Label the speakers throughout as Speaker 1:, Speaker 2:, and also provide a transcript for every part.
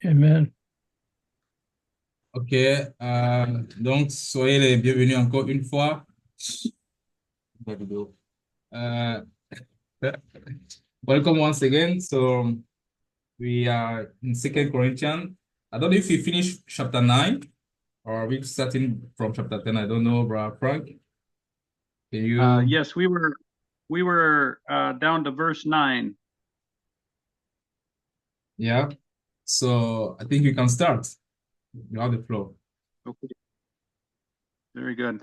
Speaker 1: Amen.
Speaker 2: Ok, donc soyez les bienvenus encore une fois. La vidéo. Uh, Welcome once again. So we are in Second Corinthians. I don't know if we finished chapter 9 or we starting from chapter 10. I don't know, Brother Frank. Can you?
Speaker 1: Yes, we were down to verse 9.
Speaker 2: Yeah. So I think we can start. You have the floor.
Speaker 1: Okay, very good.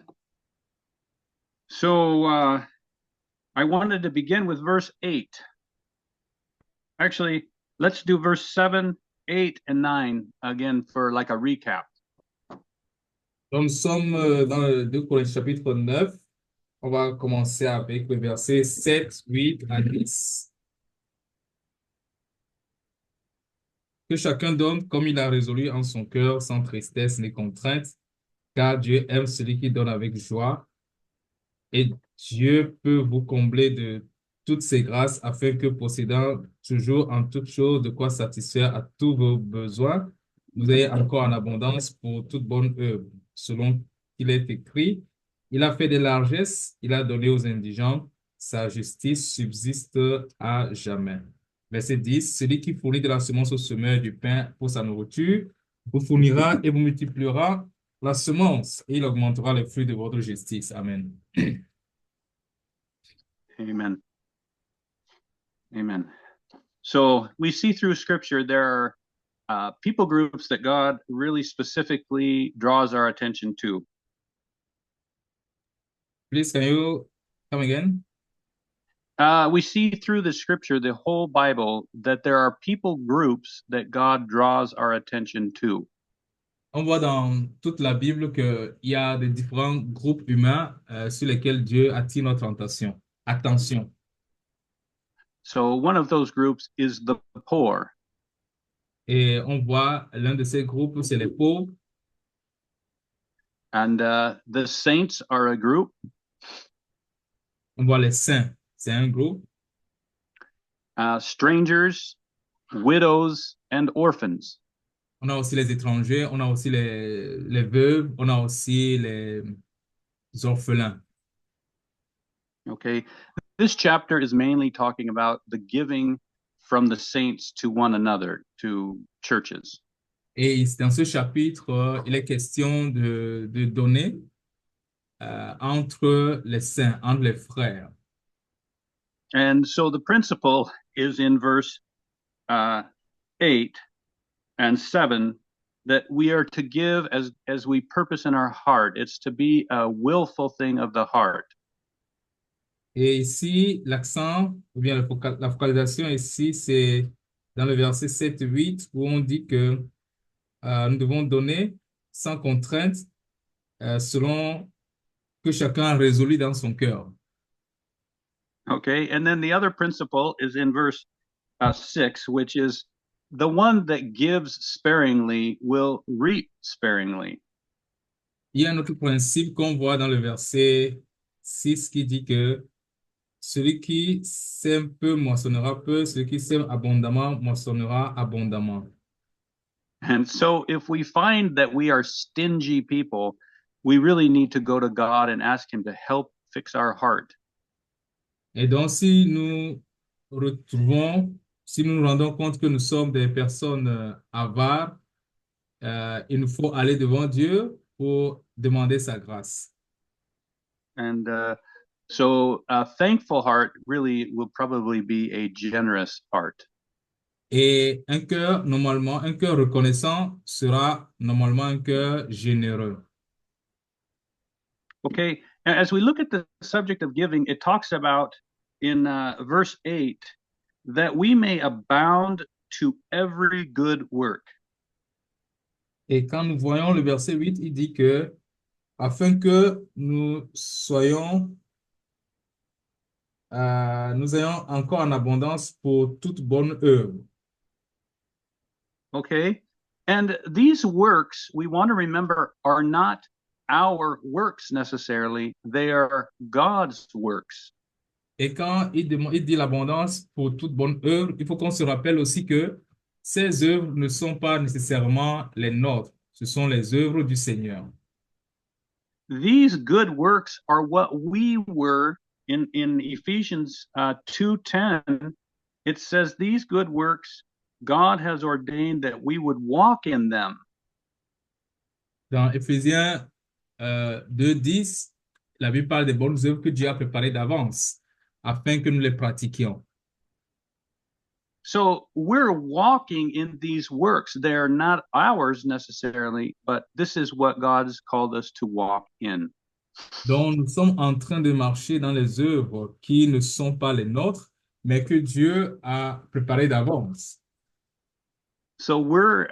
Speaker 1: So I wanted to begin with verse 8. Actually, let's do verse 7, 8, and 9 again for like a recap.
Speaker 2: Donc, nous sommes dans le 2 Corinthiens chapitre 9. On va commencer avec le verset 7, 8 à 10. Que chacun donne comme il a résolu en son cœur, sans tristesse ni contrainte, car Dieu aime celui qui donne avec joie, et Dieu peut vous combler de toutes ses grâces afin que, possédant toujours en toutes choses de quoi satisfaire à tous vos besoins, vous ayez encore en abondance pour toute bonne œuvre. Selon qu'il est écrit, il a fait des largesses, il a donné aux indigents, sa justice subsiste à jamais. Verset 10, celui qui fournit de la semence au semeur du pain pour sa nourriture, vous fournira et vous multipliera la semence, et il augmentera les fruits de votre justice. Amen.
Speaker 1: Amen. Amen. So we see through scripture there are people groups that God really specifically draws our attention to.
Speaker 2: Please, can you come again?
Speaker 1: We see through the scripture, the whole Bible, that there are people groups that God draws our attention to.
Speaker 2: On voit dans toute la Bible qu'il y a des différents groupes humains sur lesquels Dieu attire notre attention. Attention.
Speaker 1: So one of those groups is the poor.
Speaker 2: Et on voit l'un de ces groupes, c'est les pauvres.
Speaker 1: And the saints are a group.
Speaker 2: On voit les saints, c'est un groupe.
Speaker 1: Strangers, widows, and orphans.
Speaker 2: On a aussi les étrangers, on a aussi les veuves, on a aussi les orphelins.
Speaker 1: Okay. This chapter is mainly talking about the giving from the saints to one another, to churches.
Speaker 2: Et dans ce chapitre, il est question de donner entre les saints, entre les frères.
Speaker 1: And so the principle is in verse 8 and 7 that we are to give as we purpose in our heart. It's to be a willful thing of the heart.
Speaker 2: Et ici, l'accent, ou bien la focalisation ici, c'est dans le verset 7 et 8, où on dit que nous devons donner sans contrainte, selon que chacun a résolu dans son cœur.
Speaker 1: Okay. And then the other principle is in verse 6, which is the one that gives sparingly will reap sparingly.
Speaker 2: Il y a un autre principe qu'on voit dans le verset 6 qui dit que celui qui sème peu moissonnera peu, celui qui sème abondamment moissonnera abondamment.
Speaker 1: And so if we find that we are stingy people, we really need to go to God and ask Him to help fix our heart.
Speaker 2: Et donc, si nous retrouvons, si nous nous rendons compte que nous sommes des personnes avares, il nous faut aller devant Dieu pour demander sa grâce.
Speaker 1: And so a thankful heart really will probably be a generous heart.
Speaker 2: Et un cœur, normalement, un cœur reconnaissant sera normalement un cœur généreux.
Speaker 1: Okay, as we look at the subject of giving, it talks about in verse 8 that we may abound to every good work.
Speaker 2: Et quand nous voyons le verset 8, il dit que afin que nous ayons encore en abondance pour toute bonne œuvre.
Speaker 1: Okay, and these works we want to remember are not our works necessarily, they are God's works.
Speaker 2: Et quand il dit l'abondance pour toute bonne œuvre, il faut qu'on se rappelle aussi que ces œuvres ne sont pas nécessairement les nôtres, ce sont les œuvres du Seigneur.
Speaker 1: These good works are what we were in Ephesians 2:10. It says these good works God has ordained that we would walk in them.
Speaker 2: Dans Éphésiens 2:10, la Bible parle des bonnes œuvres que Dieu a préparées d'avance afin que nous les pratiquions.
Speaker 1: So we're walking in these works. They're not ours necessarily, but this is what God's called us to walk in.
Speaker 2: Donc, nous sommes en train de marcher dans les œuvres qui ne sont pas les nôtres, mais que Dieu a préparées d'avance.
Speaker 1: So we're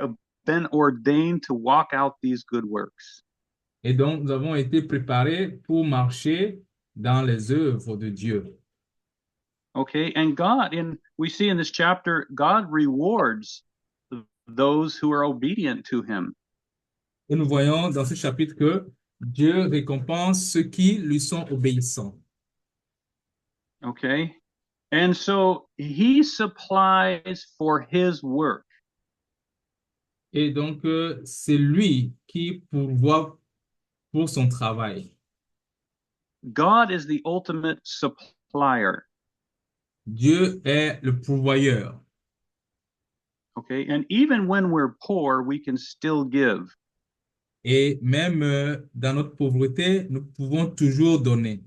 Speaker 1: been ordained to walk out these good works.
Speaker 2: Et donc, nous avons été préparés pour marcher dans les œuvres de Dieu.
Speaker 1: Okay, and we see in this chapter, God rewards those who are obedient to him.
Speaker 2: Et nous voyons dans ce chapitre que Dieu récompense ceux qui lui sont obéissants.
Speaker 1: Okay, and so he supplies for his work.
Speaker 2: Et donc, c'est lui qui pourvoit pour son travail.
Speaker 1: God is the ultimate supplier.
Speaker 2: Dieu est le pourvoyeur.
Speaker 1: Okay, and even when we're poor, we can still give.
Speaker 2: Et même dans notre pauvreté, nous pouvons toujours donner.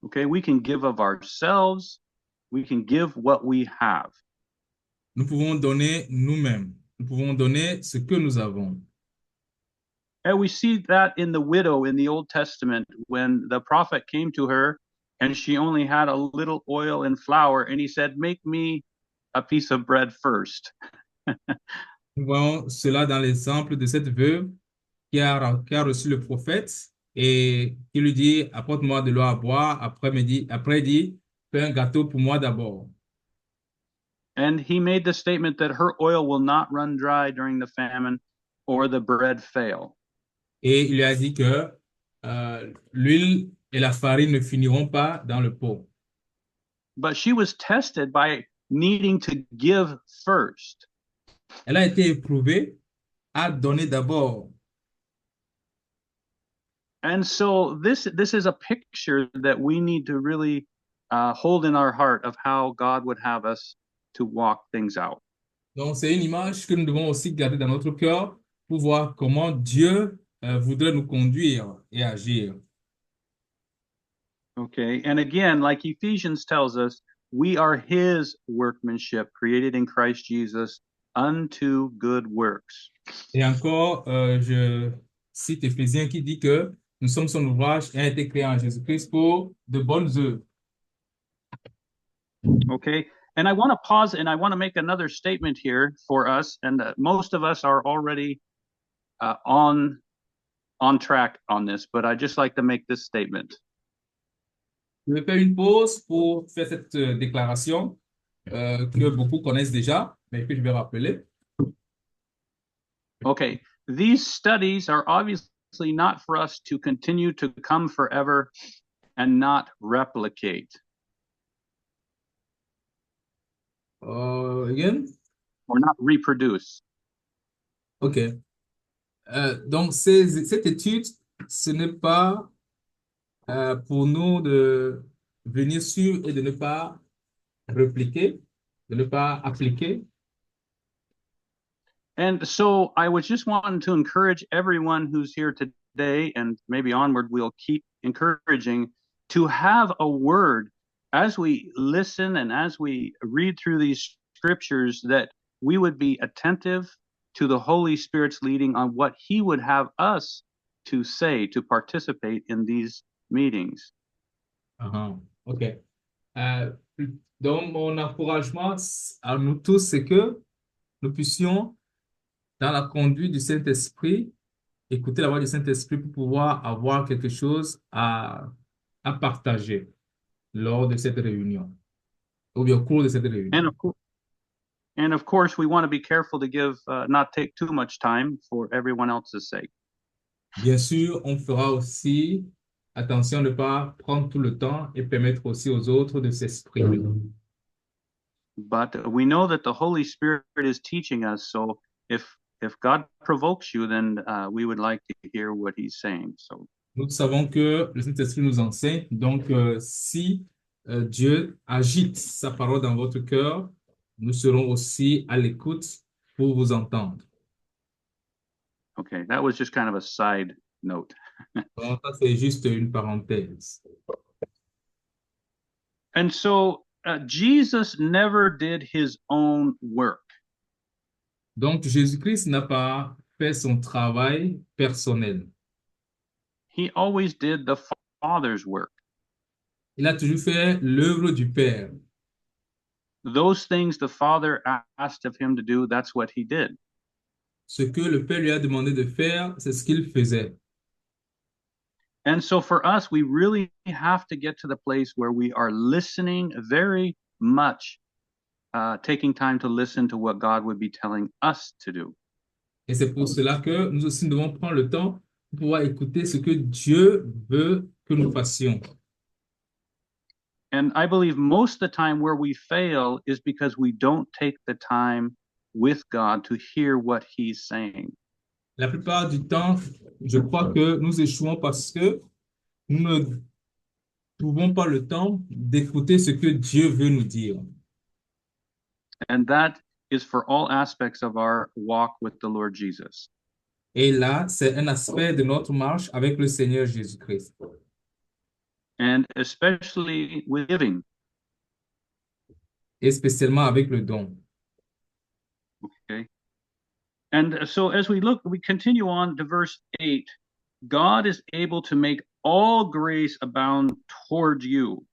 Speaker 1: Okay, we can give of ourselves. We can give what we have.
Speaker 2: Nous pouvons donner nous-mêmes. Nous pouvons donner ce que nous avons.
Speaker 1: And we see that in the widow in the Old Testament when the prophet came to her and she only had a little oil and flour, and he said, "Make me a piece of bread first."
Speaker 2: Nous voyons cela dans l'exemple de cette veuve qui a reçu le prophète et qui lui dit, apporte-moi de l'eau à boire. Après il dit, fais un gâteau pour moi d'abord.
Speaker 1: And he made the statement that her oil will not run dry during the famine or the bread fail.
Speaker 2: Et il lui a dit que l'huile et la farine ne finiront pas dans le pot.
Speaker 1: But she was tested by needing to give first.
Speaker 2: Elle a été éprouvée à donner d'abord.
Speaker 1: And so this is a picture that we need to really hold in our heart of how God would have us to walk things out.
Speaker 2: Donc, c'est une image que nous devons aussi garder dans notre cœur pour voir comment Dieu voudrait nous conduire et agir.
Speaker 1: Okay, and again, like Ephesians tells us, we are his workmanship created in Christ Jesus unto good works.
Speaker 2: Et encore, je cite Éphésiens qui dit que nous sommes son ouvrage et a été créé en Jésus-Christ pour de bonnes œuvres.
Speaker 1: Okay, and I want to pause and I want to make another statement here for us, and most of us are already on track on this, but I just like to make this statement.
Speaker 2: Je vais faire une pause pour faire cette déclaration que beaucoup connaissent déjà, mais que je vais rappeler.
Speaker 1: Okay, these studies are obviously not for us to continue to come forever and not replicate.
Speaker 2: Again?
Speaker 1: Or not reproduce.
Speaker 2: OK. Donc, cette étude, ce n'est pas pour nous de venir sur et de ne pas répliquer, de ne pas appliquer.
Speaker 1: And so I was just wanting to encourage everyone who's here today, and maybe onward we'll keep encouraging, to have a word as we listen and as we read through these scriptures, that we would be attentive to the Holy Spirit's leading on what he would have us to say, to participate in these meetings.
Speaker 2: OK. Donc, mon encouragement à nous tous, c'est que nous puissions, dans la conduite du Saint-Esprit, écouter la voix du Saint-Esprit pour pouvoir avoir quelque chose à partager lors de cette réunion, ou bien au cours de cette réunion.
Speaker 1: And of course, we want to be careful to give, not take too much time for everyone else's sake.
Speaker 2: Bien sûr, on fera aussi attention de ne pas prendre tout le temps et permettre aussi aux autres de s'exprimer.
Speaker 1: but we know that the Holy Spirit is teaching us. So if God provokes you, then we would like to hear what He's saying. So
Speaker 2: Nous savons que le Saint-Esprit nous enseigne. Donc, si Dieu agite sa parole dans votre cœur, nous serons aussi à l'écoute pour vous entendre.
Speaker 1: okay, that was just kind of a side note.
Speaker 2: Donc, ça, c'est juste une parenthèse.
Speaker 1: And so Jesus never did His own work.
Speaker 2: Donc, Jésus-Christ n'a pas fait son travail personnel.
Speaker 1: He always did the Father's work.
Speaker 2: Il a toujours fait l'œuvre du Père.
Speaker 1: Those things the Father asked of Him to do, that's what He did.
Speaker 2: Ce que le Père lui a demandé de faire, c'est ce qu'il faisait.
Speaker 1: And so for us, we really have to get to the place where we are listening very much, taking time to listen to what God would be telling us to do.
Speaker 2: Et c'est pour cela que nous aussi devons prendre le temps pour pouvoir écouter ce que Dieu veut que nous fassions.
Speaker 1: And I believe most of the time where we fail is because we don't take the time with God to hear what He's saying.
Speaker 2: La plupart du temps, je crois que nous échouons parce que nous ne trouvons pas le temps d'écouter ce que Dieu veut nous dire.
Speaker 1: And that is for all aspects of our walk with the Lord Jesus.
Speaker 2: Et là, c'est un aspect de notre marche avec le Seigneur Jésus-Christ.
Speaker 1: And especially with giving.
Speaker 2: Et spécialement avec le don.
Speaker 1: Okay. And so as we continue on to verse 8, God is able to make all grace abound towards you.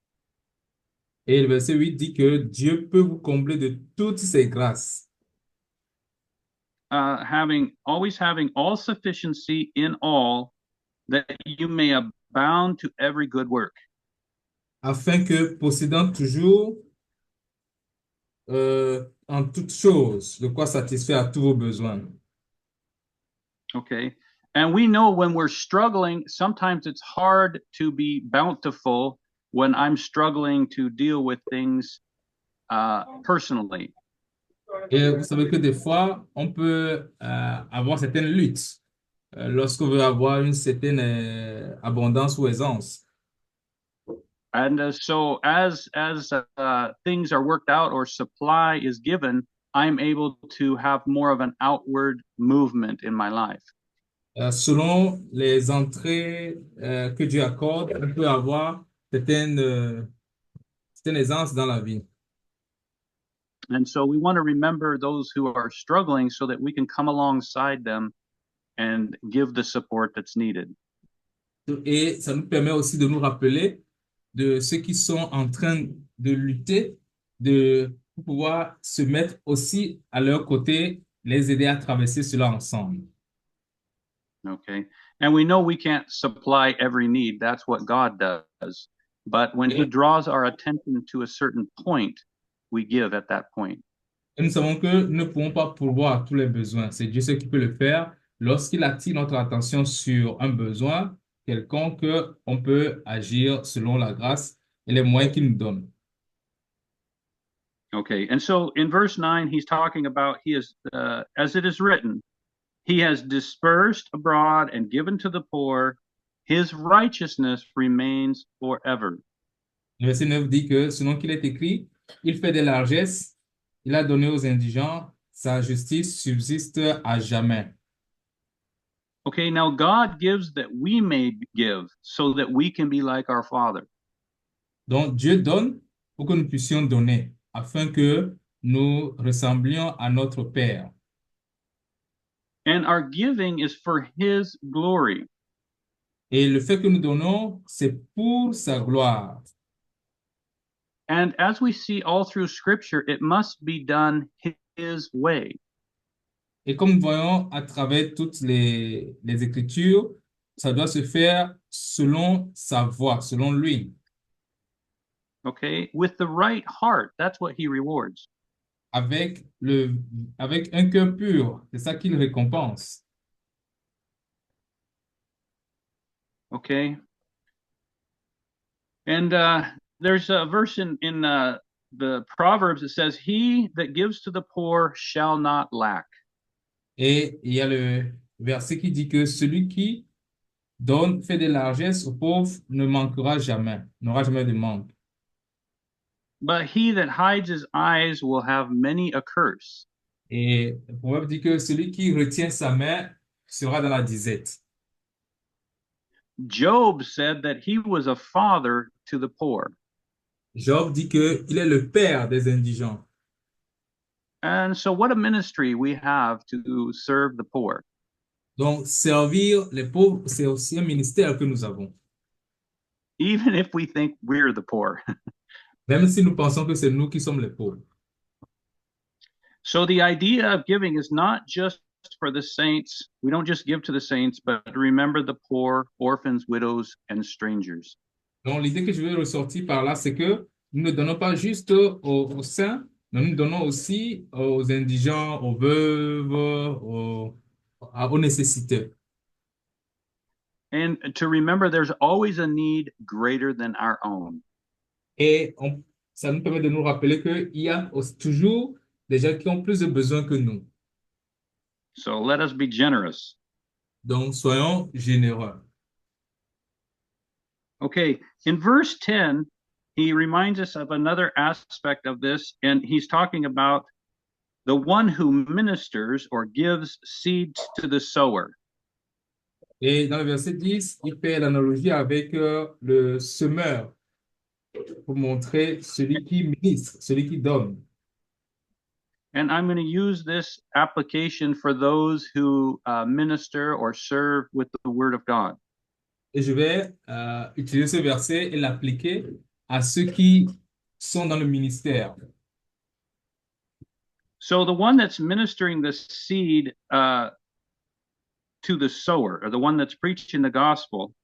Speaker 2: Et le verset 8 dit que Dieu peut vous combler de toutes ses grâces,
Speaker 1: Always having all sufficiency in all, that you may abound to every good work.
Speaker 2: afin que, possédant toujours en toutes choses, de quoi satisfaire à tous vos besoins.
Speaker 1: Okay. And we know when we're struggling, sometimes it's hard to be bountiful when I'm struggling to deal with things personally.
Speaker 2: Et vous savez que des fois, on peut avoir certaines luttes lorsqu'on veut avoir une certaine abondance ou aisance.
Speaker 1: And so as things are worked out or supply is given, I'm able to have more of an outward movement in my life.
Speaker 2: Selon les entrées que Dieu accorde, on peut avoir certaines aisances dans la vie.
Speaker 1: And so we want to remember those who are struggling so that we can come alongside them and give the support that's needed.
Speaker 2: Et ça nous permet aussi de nous rappeler de ceux qui sont en train de lutter, de pouvoir se mettre aussi à leur côté, les aider à traverser cela ensemble.
Speaker 1: Okay. And we know we can't supply every need. That's what God does. But when He draws our attention to a certain point, we give at that point.
Speaker 2: Et nous savons que nous ne pouvons pas pourvoir tous les besoins. C'est Dieu seul qui peut le faire. Lorsqu'il attire notre attention sur un besoin quelconque, on peut agir selon la grâce et les moyens qu'il nous donne.
Speaker 1: Okay. And so in verse 9, he's talking about He is, as it is written, He has dispersed abroad and given to the poor. His righteousness remains forever.
Speaker 2: Le verset 9 dit que, selon qu'il est écrit, il fait des largesses, il a donné aux indigents, sa justice subsiste à jamais.
Speaker 1: Okay, now God gives that we may give so that we can be like our Father.
Speaker 2: Donc Dieu donne pour que nous puissions donner, afin que nous ressemblions à notre Père.
Speaker 1: And our giving is for His glory.
Speaker 2: Et le fait que nous donnons, c'est pour sa gloire.
Speaker 1: And as we see all through Scripture, it must be done His way.
Speaker 2: Et comme nous voyons à travers toutes les Écritures, ça doit se faire selon sa voie, selon lui.
Speaker 1: Okay, with the right heart, that's what He rewards.
Speaker 2: Avec un cœur pur, c'est ça qu'il récompense.
Speaker 1: Okay. And there's a verse in the Proverbs, it says, "He that gives to the poor shall not lack."
Speaker 2: Et il y a le verset qui dit que celui qui donne, fait de largesses aux pauvres ne manquera jamais, n'aura jamais de manque.
Speaker 1: But he that hides his eyes will have many a curse.
Speaker 2: Et le proverbe dit que celui qui retient sa main sera dans la disette.
Speaker 1: Job said that he was a father to the poor.
Speaker 2: Job dit qu'il est le père des indigents.
Speaker 1: And so, what a ministry we have to serve the poor.
Speaker 2: Donc, servir les pauvres, c'est aussi un ministère que nous avons.
Speaker 1: Even if we think we're the poor.
Speaker 2: Même si nous pensons que c'est nous qui sommes les pauvres.
Speaker 1: So, the idea of giving is not just for the saints. We don't just give to the saints, but remember the poor, orphans, widows, and strangers.
Speaker 2: Donc, l'idée que je veux ressortir par là, c'est que nous ne donnons pas juste aux saints, mais nous donnons aussi aux indigents, aux veuves, aux nécessiteux.
Speaker 1: And to remember there's always a need greater than our own.
Speaker 2: Et ça nous permet de nous rappeler qu'il y a toujours des gens qui ont plus de besoins que nous.
Speaker 1: So let us be generous.
Speaker 2: Donc, soyons généreux.
Speaker 1: Okay, in verse 10, he reminds us of another aspect of this, and he's talking about the one who ministers or gives seed to the sower.
Speaker 2: Et dans le verset 10, il fait l'analogie avec le semeur pour montrer celui qui ministre, celui qui donne.
Speaker 1: And I'm going to use this application for those who minister or serve with the word of God.
Speaker 2: Et je vais utiliser ce verset et l'appliquer à ceux qui sont dans le ministère.
Speaker 1: So the one that's ministering the seed to the sower, or the one that's preaching the gospel,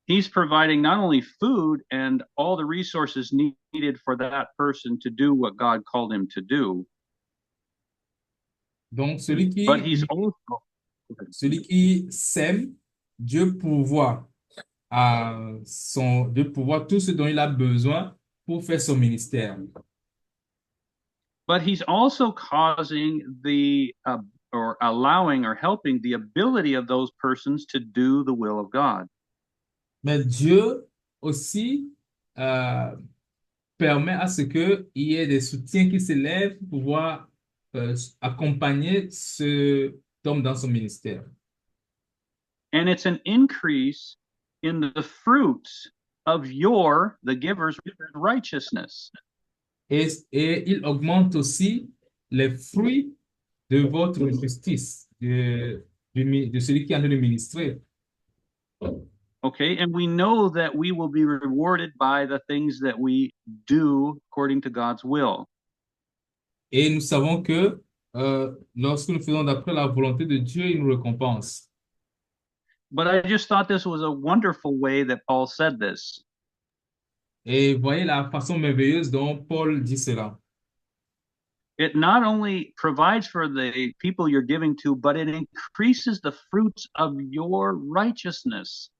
Speaker 1: he's providing not only food and all the resources needed for that person to do what God called him to do,
Speaker 2: Donc,
Speaker 1: but he's also
Speaker 2: celui qui sème, Dieu pourvoit Dieu pourvoit tout ce dont il a besoin pour faire son ministère.
Speaker 1: but he's also causing the or allowing or helping the ability of those persons to do the will of God.
Speaker 2: Mais Dieu aussi permet à ce qu'il y ait des soutiens qui s'élèvent pour pouvoir accompagner cet homme dans son ministère.
Speaker 1: And it's an increase in the fruits of the giver's righteousness.
Speaker 2: Et il augmente aussi les fruits de votre justice, de celui qui est en train de ministrer.
Speaker 1: Okay, and we know that we will be rewarded by the things that we do according to God's will.
Speaker 2: Et nous savons que lorsque nous faisons d'après la volonté de Dieu, il nous récompense.
Speaker 1: But I just thought this was a wonderful way that Paul said this.
Speaker 2: Et voyez la façon merveilleuse dont Paul dit cela.
Speaker 1: It not only provides for the people you're giving to, but it increases the fruits of your righteousness.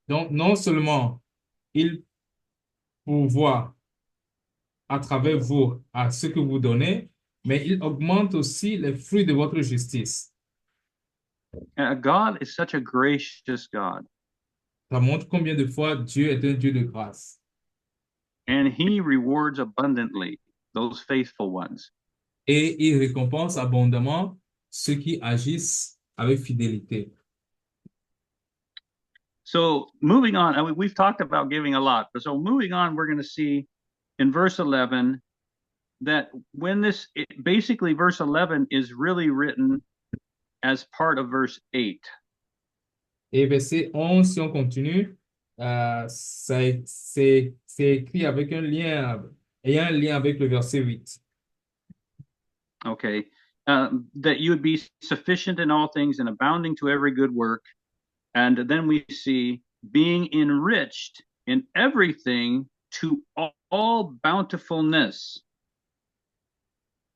Speaker 2: Donc, non seulement il pourvoit à travers vous à ce que vous donnez, mais il augmente aussi les fruits de votre justice.
Speaker 1: God is such a gracious God.
Speaker 2: Ça montre combien de fois Dieu est un Dieu de grâce.
Speaker 1: And he rewards abundantly those faithful ones.
Speaker 2: Et il récompense abondamment ceux qui agissent avec fidélité.
Speaker 1: So moving on, I mean, we've talked about giving a lot, but so moving on, we're going to see in verse 11 that when basically verse 11 is really written as part of verse 8.
Speaker 2: Et verset 11, si on continue, c'est écrit avec un lien, ayant un lien avec le verset 8.
Speaker 1: Okay. That you would be sufficient in all things and abounding to every good work. And then we see being enriched in everything to all bountifulness.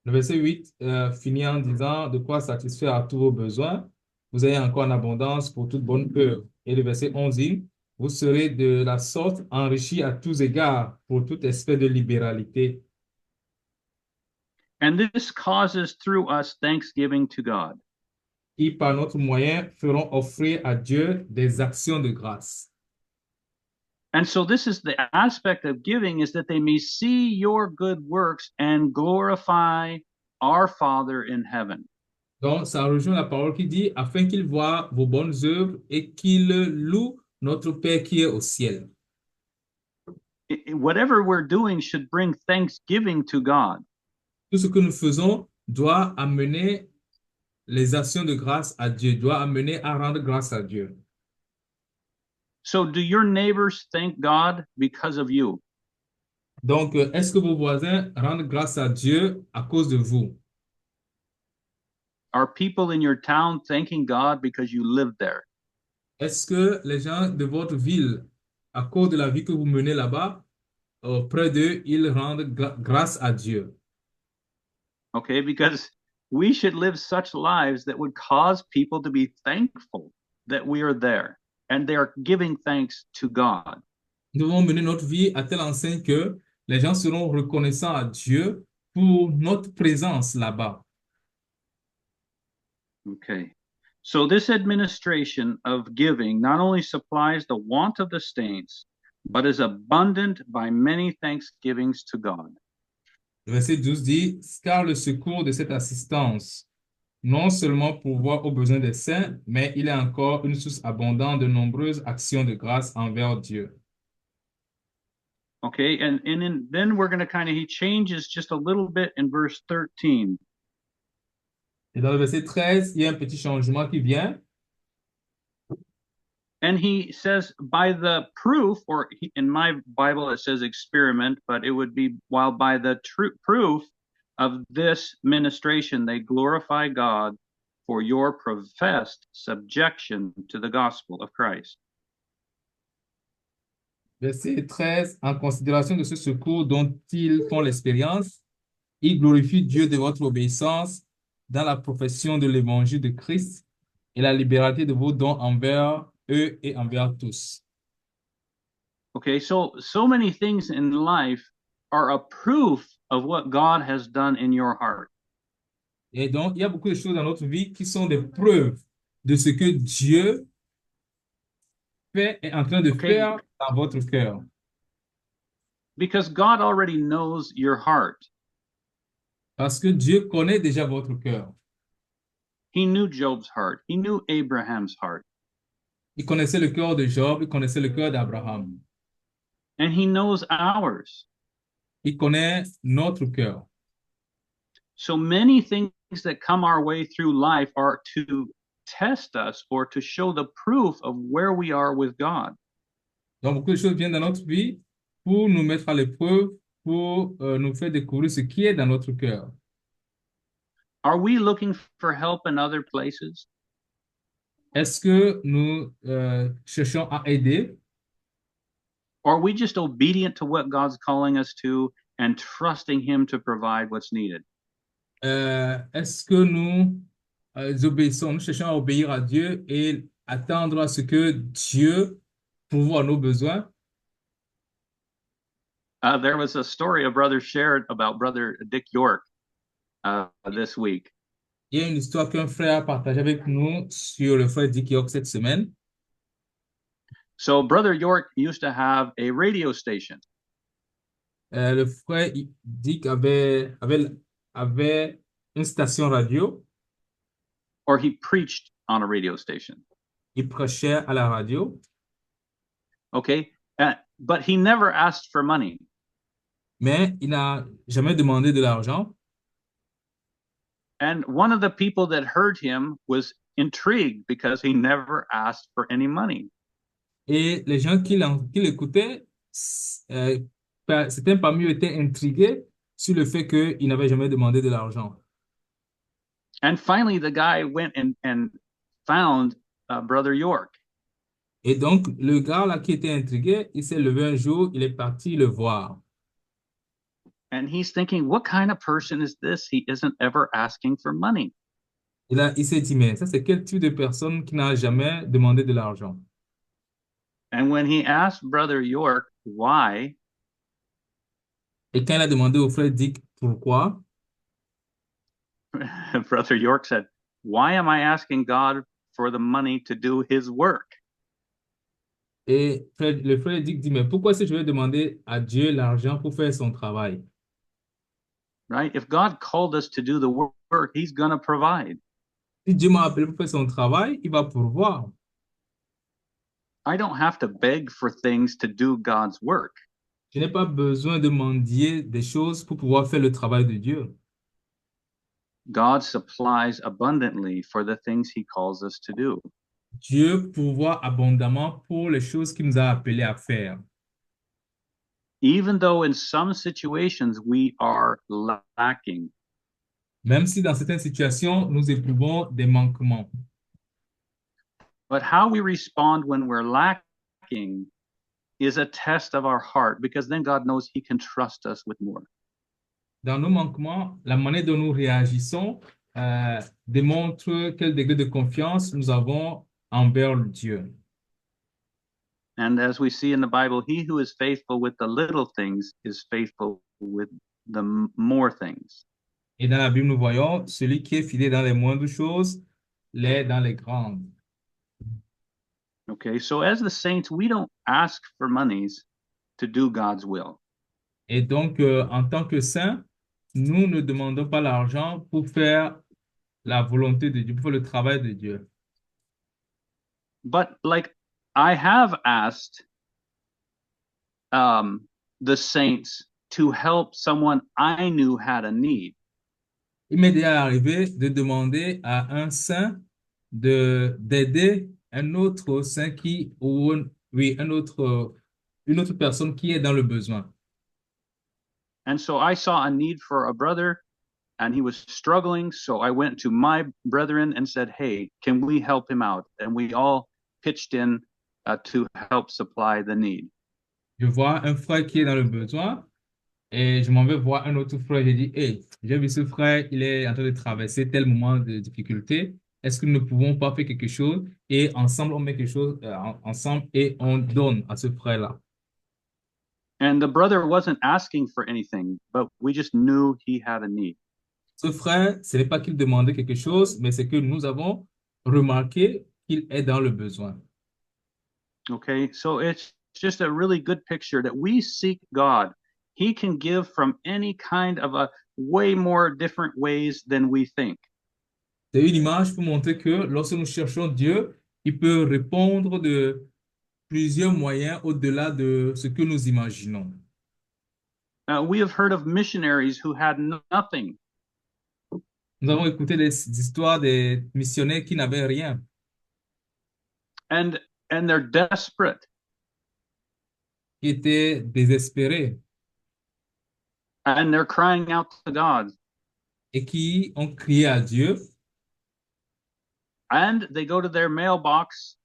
Speaker 2: Le verset 8 finit en disant de quoi satisfaire à tous vos besoins. Vous avez encore en abondance pour toute bonne œuvre. Et le verset 11 dit vous serez de la sorte enrichis à tous égards pour toute espèce de libéralité.
Speaker 1: And this causes through us thanksgiving to God.
Speaker 2: Qui par notre moyen feront offrir à Dieu des actions de grâce.
Speaker 1: And so this is the aspect of giving, is that they may see your good works and glorify our Father in heaven.
Speaker 2: Donc, ça rejoint la parole qui dit, afin qu'ils voient vos bonnes œuvres et qu'ils louent notre Père qui est au ciel.
Speaker 1: Whatever we're doing should bring thanksgiving to God.
Speaker 2: Tout ce que nous faisons doit amener les actions de grâce à Dieu, doit amener à rendre grâce à Dieu.
Speaker 1: So do your neighbors thank God because of you?
Speaker 2: Donc, est-ce que vos voisins rendent grâce à Dieu à cause de vous?
Speaker 1: Are people in your town thanking God because you live there?
Speaker 2: Est-ce que les gens de votre ville, à cause de la vie que vous menez là-bas, auprès d'eux, ils rendent grâce à Dieu?
Speaker 1: Okay, because we should live such lives that would cause people to be thankful that we are there and they are giving thanks to God.
Speaker 2: Nous devons mener notre vie à telle enseigne que les gens seront reconnaissants à Dieu pour notre présence là-bas.
Speaker 1: Okay. So this administration of giving not only supplies the want of the saints, but is abundant by many thanksgivings to God.
Speaker 2: Le verset 12 dit, car le secours de cette assistance, non seulement pourvoit aux besoins des saints, mais il est encore une source abondante de nombreuses actions de grâce envers Dieu.
Speaker 1: Okay, then we're going to he changes just a little bit in verse 13.
Speaker 2: Et dans le verset 13, il y a un petit changement qui vient.
Speaker 1: And he says, by the proof, or in my Bible it says experiment, but it would be, while by the proof of this ministration they glorify God for your professed subjection to the gospel of Christ.
Speaker 2: Verset 13, en considération de ce secours dont ils font l'expérience, ils glorifient Dieu de votre obéissance dans la profession de l'évangile de Christ et la liberté de vos dons envers eux et envers tous.
Speaker 1: Okay, so many things in life are a proof of what God has done in your heart.
Speaker 2: Et donc, il y a beaucoup de choses dans notre vie qui sont des preuves de ce que Dieu fait et est en train de faire dans votre cœur.
Speaker 1: Because God already knows your heart.
Speaker 2: Parce que Dieu connaît déjà votre cœur.
Speaker 1: He knew Job's heart. He knew Abraham's heart.
Speaker 2: Il connaissait le cœur de Job, il connaissait le cœur d'Abraham.
Speaker 1: And he knows ours.
Speaker 2: Il connaît notre cœur.
Speaker 1: So many things that come our way through life are to test us or to show the proof of where we are with God.
Speaker 2: Donc, beaucoup de choses viennent dans notre vie pour nous mettre à l'épreuve, pour nous faire découvrir ce qui est dans notre cœur.
Speaker 1: Are we looking for help in other places?
Speaker 2: Est-ce que nous cherchons à aider?
Speaker 1: Or are we just obedient to what God's calling us to and trusting Him to provide what's needed?
Speaker 2: Est-ce que nous obéissons, nous cherchons à obéir à Dieu et attendre à ce que Dieu pourvoie nos besoins?
Speaker 1: There was a story a brother shared about Brother Dick York this week.
Speaker 2: Il y a une histoire qu'un frère a partagée avec nous sur le frère Dick York cette semaine.
Speaker 1: So Brother York used to have a radio station.
Speaker 2: Le frère Dick avait une station radio.
Speaker 1: Or he preached on a radio station.
Speaker 2: Il prêchait à la radio.
Speaker 1: Okay, but he never asked for money.
Speaker 2: Mais il n'a jamais demandé de l'argent.
Speaker 1: And one of the people that heard him was intrigued because he never asked for any money.
Speaker 2: Et les gens qui l'écoutaient, certains parmi eux étaient intrigués sur le fait qu'il n'avait jamais demandé de l'argent.
Speaker 1: And finally, the guy went and found Brother York.
Speaker 2: Et donc, le gars là qui était intrigué, il s'est levé un jour, il est parti le voir.
Speaker 1: And he's thinking, what kind of person is this? He isn't ever asking for money.
Speaker 2: Il s'est dit, mais ça, c'est quel type de personne qui n'a jamais demandé de l'argent?
Speaker 1: And when he asked Brother York why,
Speaker 2: Et quand il a demandé au frère Dick pourquoi,
Speaker 1: Brother York said, "Why am I asking God for the money to do his work?"
Speaker 2: et le frère Dick dit, mais pourquoi est-ce que je vais demander à Dieu l'argent pour faire son travail?
Speaker 1: Right? If God called us to do the work, he's going to provide.
Speaker 2: Si Dieu m'a appelé pour faire son travail, il va pourvoir.
Speaker 1: I don't have to beg for things to do God's work.
Speaker 2: Je n'ai pas besoin de mendier des choses pour pouvoir faire le travail de Dieu.
Speaker 1: God supplies abundantly for the things he calls us to do.
Speaker 2: Dieu pourvoit abondamment pour les choses qu'il nous a appelés à faire.
Speaker 1: Even though in some situations we are lacking,
Speaker 2: Même si dans certaines situations, nous éprouvons des manquements.
Speaker 1: but how we respond when we're lacking is a test of our heart, because then God knows he can trust us with more.
Speaker 2: Dans nos manquements, la manière dont nous réagissons démontre quel degré de confiance nous avons envers Dieu.
Speaker 1: And as we see in the Bible, he who is faithful with the little things is faithful with the more things.
Speaker 2: Et dans la Bible, nous voyons celui qui est fidèle dans les moindres choses, l'est dans les grandes.
Speaker 1: Okay, so as the saints, we don't ask for monies to do God's will.
Speaker 2: Et donc, en tant que saints, nous ne demandons pas l'argent pour faire la volonté de Dieu, pour faire le travail de Dieu.
Speaker 1: But like I have asked the saints to help someone I knew had a need.
Speaker 2: Il m'est déjà arrivé de demander à un saint d'aider un autre saint oui, une autre personne qui est dans le besoin.
Speaker 1: And so I saw a need for a brother and he was struggling. So I went to my brethren and said, "Hey, can we help him out?" And we all pitched in to help supply the need.
Speaker 2: Je vois un frère qui est dans le besoin et je m'en vais voir un autre frère. J'ai dit, hey, j'ai vu ce frère, il est en train de traverser tel moment de difficulté. Est-ce que nous ne pouvons pas faire quelque chose et ensemble on met quelque chose ensemble et on donne à ce frère-là.
Speaker 1: And the brother wasn't asking for anything, but we just knew he had a need.
Speaker 2: Ce frère, ce n'est pas qu'il demandait quelque chose, mais c'est que nous avons remarqué qu'il est dans le besoin.
Speaker 1: Okay, so it's just a really good picture that we seek God. He can give from any kind of a way more different ways than we think.
Speaker 2: C'est une image pour montrer que lorsque nous cherchons Dieu, il peut répondre de plusieurs moyens au-delà de ce que nous imaginons.
Speaker 1: We have heard of missionaries who had nothing,
Speaker 2: Nous avons écouté des histoires des missionnaires qui n'avaient rien
Speaker 1: and they're desperate,
Speaker 2: qui étaient désespérés
Speaker 1: and they're crying out to God,
Speaker 2: et qui ont crié à Dieu
Speaker 1: and they go to their mailbox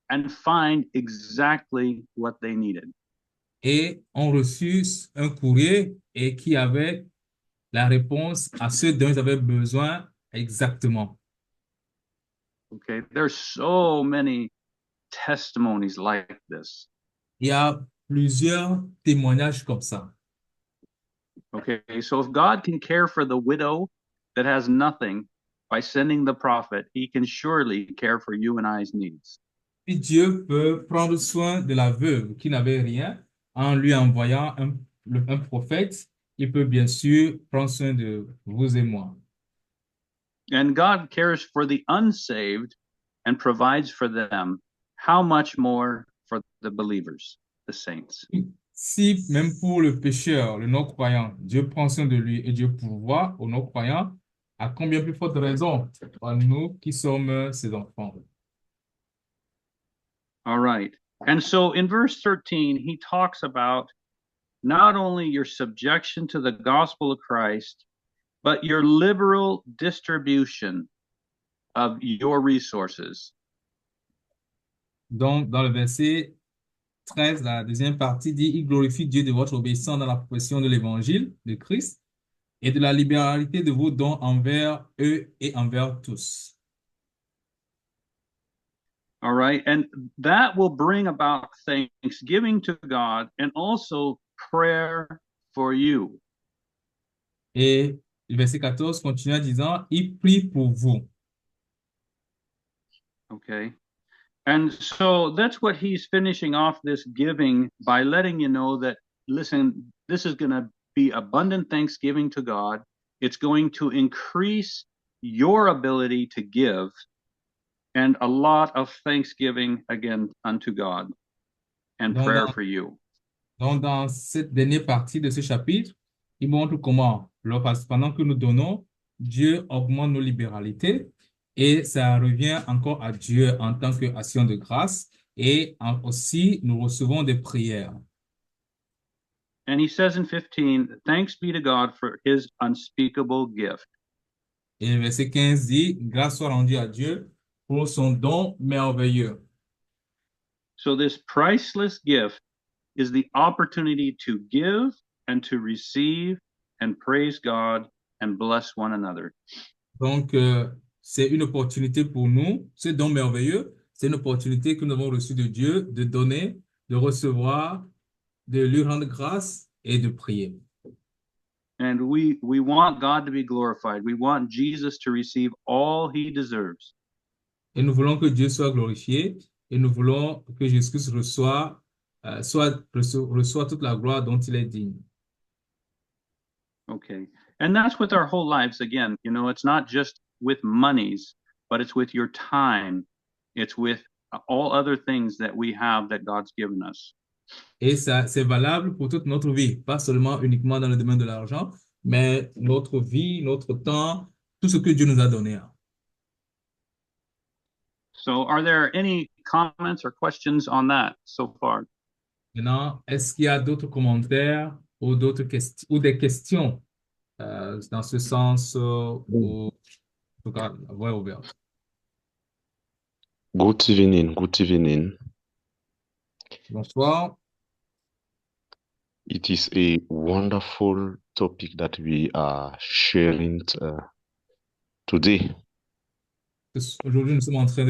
Speaker 1: and find exactly what they needed.
Speaker 2: et ont reçu un courrier et qui avait la réponse à ce dont ils avaient besoin exactement.
Speaker 1: Okay, there's so many testimonies like this.
Speaker 2: Il y a plusieurs témoignages comme ça.
Speaker 1: Okay, so if God can care for the widow that has nothing by sending the prophet, he can surely care for you and I's needs.
Speaker 2: Puis Dieu peut prendre soin de la veuve qui n'avait rien en lui envoyant un prophète. Il peut bien sûr prendre soin de vous et moi.
Speaker 1: And God cares for the unsaved and provides for them. How much more for the believers, the saints?
Speaker 2: Si même pour le pécheur, le non-croyant, Dieu prend soin de lui et Dieu pourvoit aux non-croyants, à combien plus forte raison à nous qui sommes ses enfants.
Speaker 1: All right. And so in verse 13, he talks about not only your subjection to the gospel of Christ, but your liberal distribution of your resources.
Speaker 2: Donc, dans le verset 13, la deuxième partie dit, il glorifie Dieu de votre obéissance dans la profession de l'évangile de Christ et de la libéralité de vos dons envers eux et envers tous.
Speaker 1: All right. And that will bring about thanksgiving to God and also prayer for you.
Speaker 2: Et le verset 14 continue en disant, il prie pour vous.
Speaker 1: Okay. And so that's what he's finishing off this giving by letting you know that, listen, this is going to be abundant thanksgiving to God. It's going to increase your ability to give and a lot of thanksgiving again unto God and
Speaker 2: Donc,
Speaker 1: prayer
Speaker 2: dans,
Speaker 1: for you.
Speaker 2: donc, dans cette dernière partie de ce chapitre, il montre comment, pendant que nous donnons, Dieu augmente nos libéralités et ça revient encore à Dieu en tant qu'action de grâce et aussi nous recevons des prières.
Speaker 1: And he says in 15, thanks be to God for his unspeakable gift.
Speaker 2: Et le verset 15 dit, grâce soit rendue à Dieu pour son don merveilleux.
Speaker 1: So this priceless gift is the opportunity to give and to receive and praise God and bless one another.
Speaker 2: Donc, c'est une opportunité pour nous, ce don merveilleux, c'est une opportunité que nous avons reçue de Dieu de donner, de recevoir, de lui rendre grâce et de prier.
Speaker 1: And we want God to be glorified. We want Jesus to receive all he deserves.
Speaker 2: Et nous voulons que Dieu soit glorifié et nous voulons que Jésus-Christ reçoit toute la gloire dont il est digne.
Speaker 1: Okay. And that's with our whole lives. Again, you know, it's not just with monies, but it's with your time. It's with all other things that we have that God's given us.
Speaker 2: Et ça, c'est valable pour toute notre vie, pas seulement uniquement dans le domaine de l'argent, mais notre vie, notre temps, tout ce que Dieu nous a donné.
Speaker 1: So, are there any comments or questions on that so far?
Speaker 2: Maintenant, est-ce qu'il y a d'autres commentaires ou d'autres questions ou des questions dans ce sens ou en tout cas la voie est ouverte.
Speaker 3: Good evening. Good evening.
Speaker 2: Bonsoir.
Speaker 3: It is a wonderful topic that we are sharing today.
Speaker 2: Aujourd'hui, nous sommes en train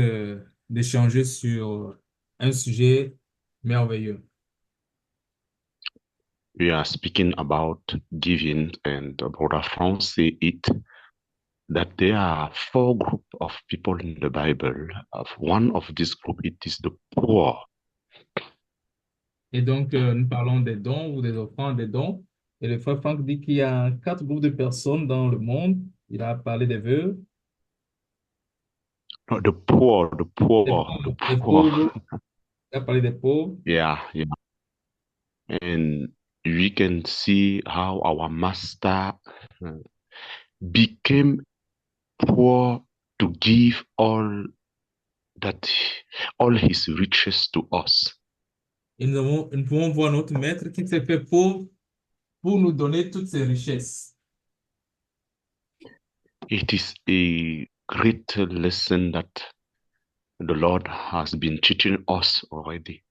Speaker 2: d'échanger sur un sujet merveilleux.
Speaker 3: We are speaking about giving, and Brother France say it that there are four groups of people in the Bible. One of this group, it is the poor.
Speaker 2: Et donc, nous parlons des dons ou des offrandes des dons. Et le frère Franck dit qu'il y a quatre groupes de personnes dans le monde. Il a parlé des veuves,
Speaker 3: No, the poor, the poor, the
Speaker 2: des
Speaker 3: poor.
Speaker 2: pauvres. Il a parlé des pauvres.
Speaker 3: Yeah, yeah. And we can see how our master became poor to give all his riches to us.
Speaker 2: Et nous pouvons voir notre maître qui s'est fait pauvre pour nous donner toutes ses richesses.
Speaker 3: It is a great lesson that the Lord has been teaching us already.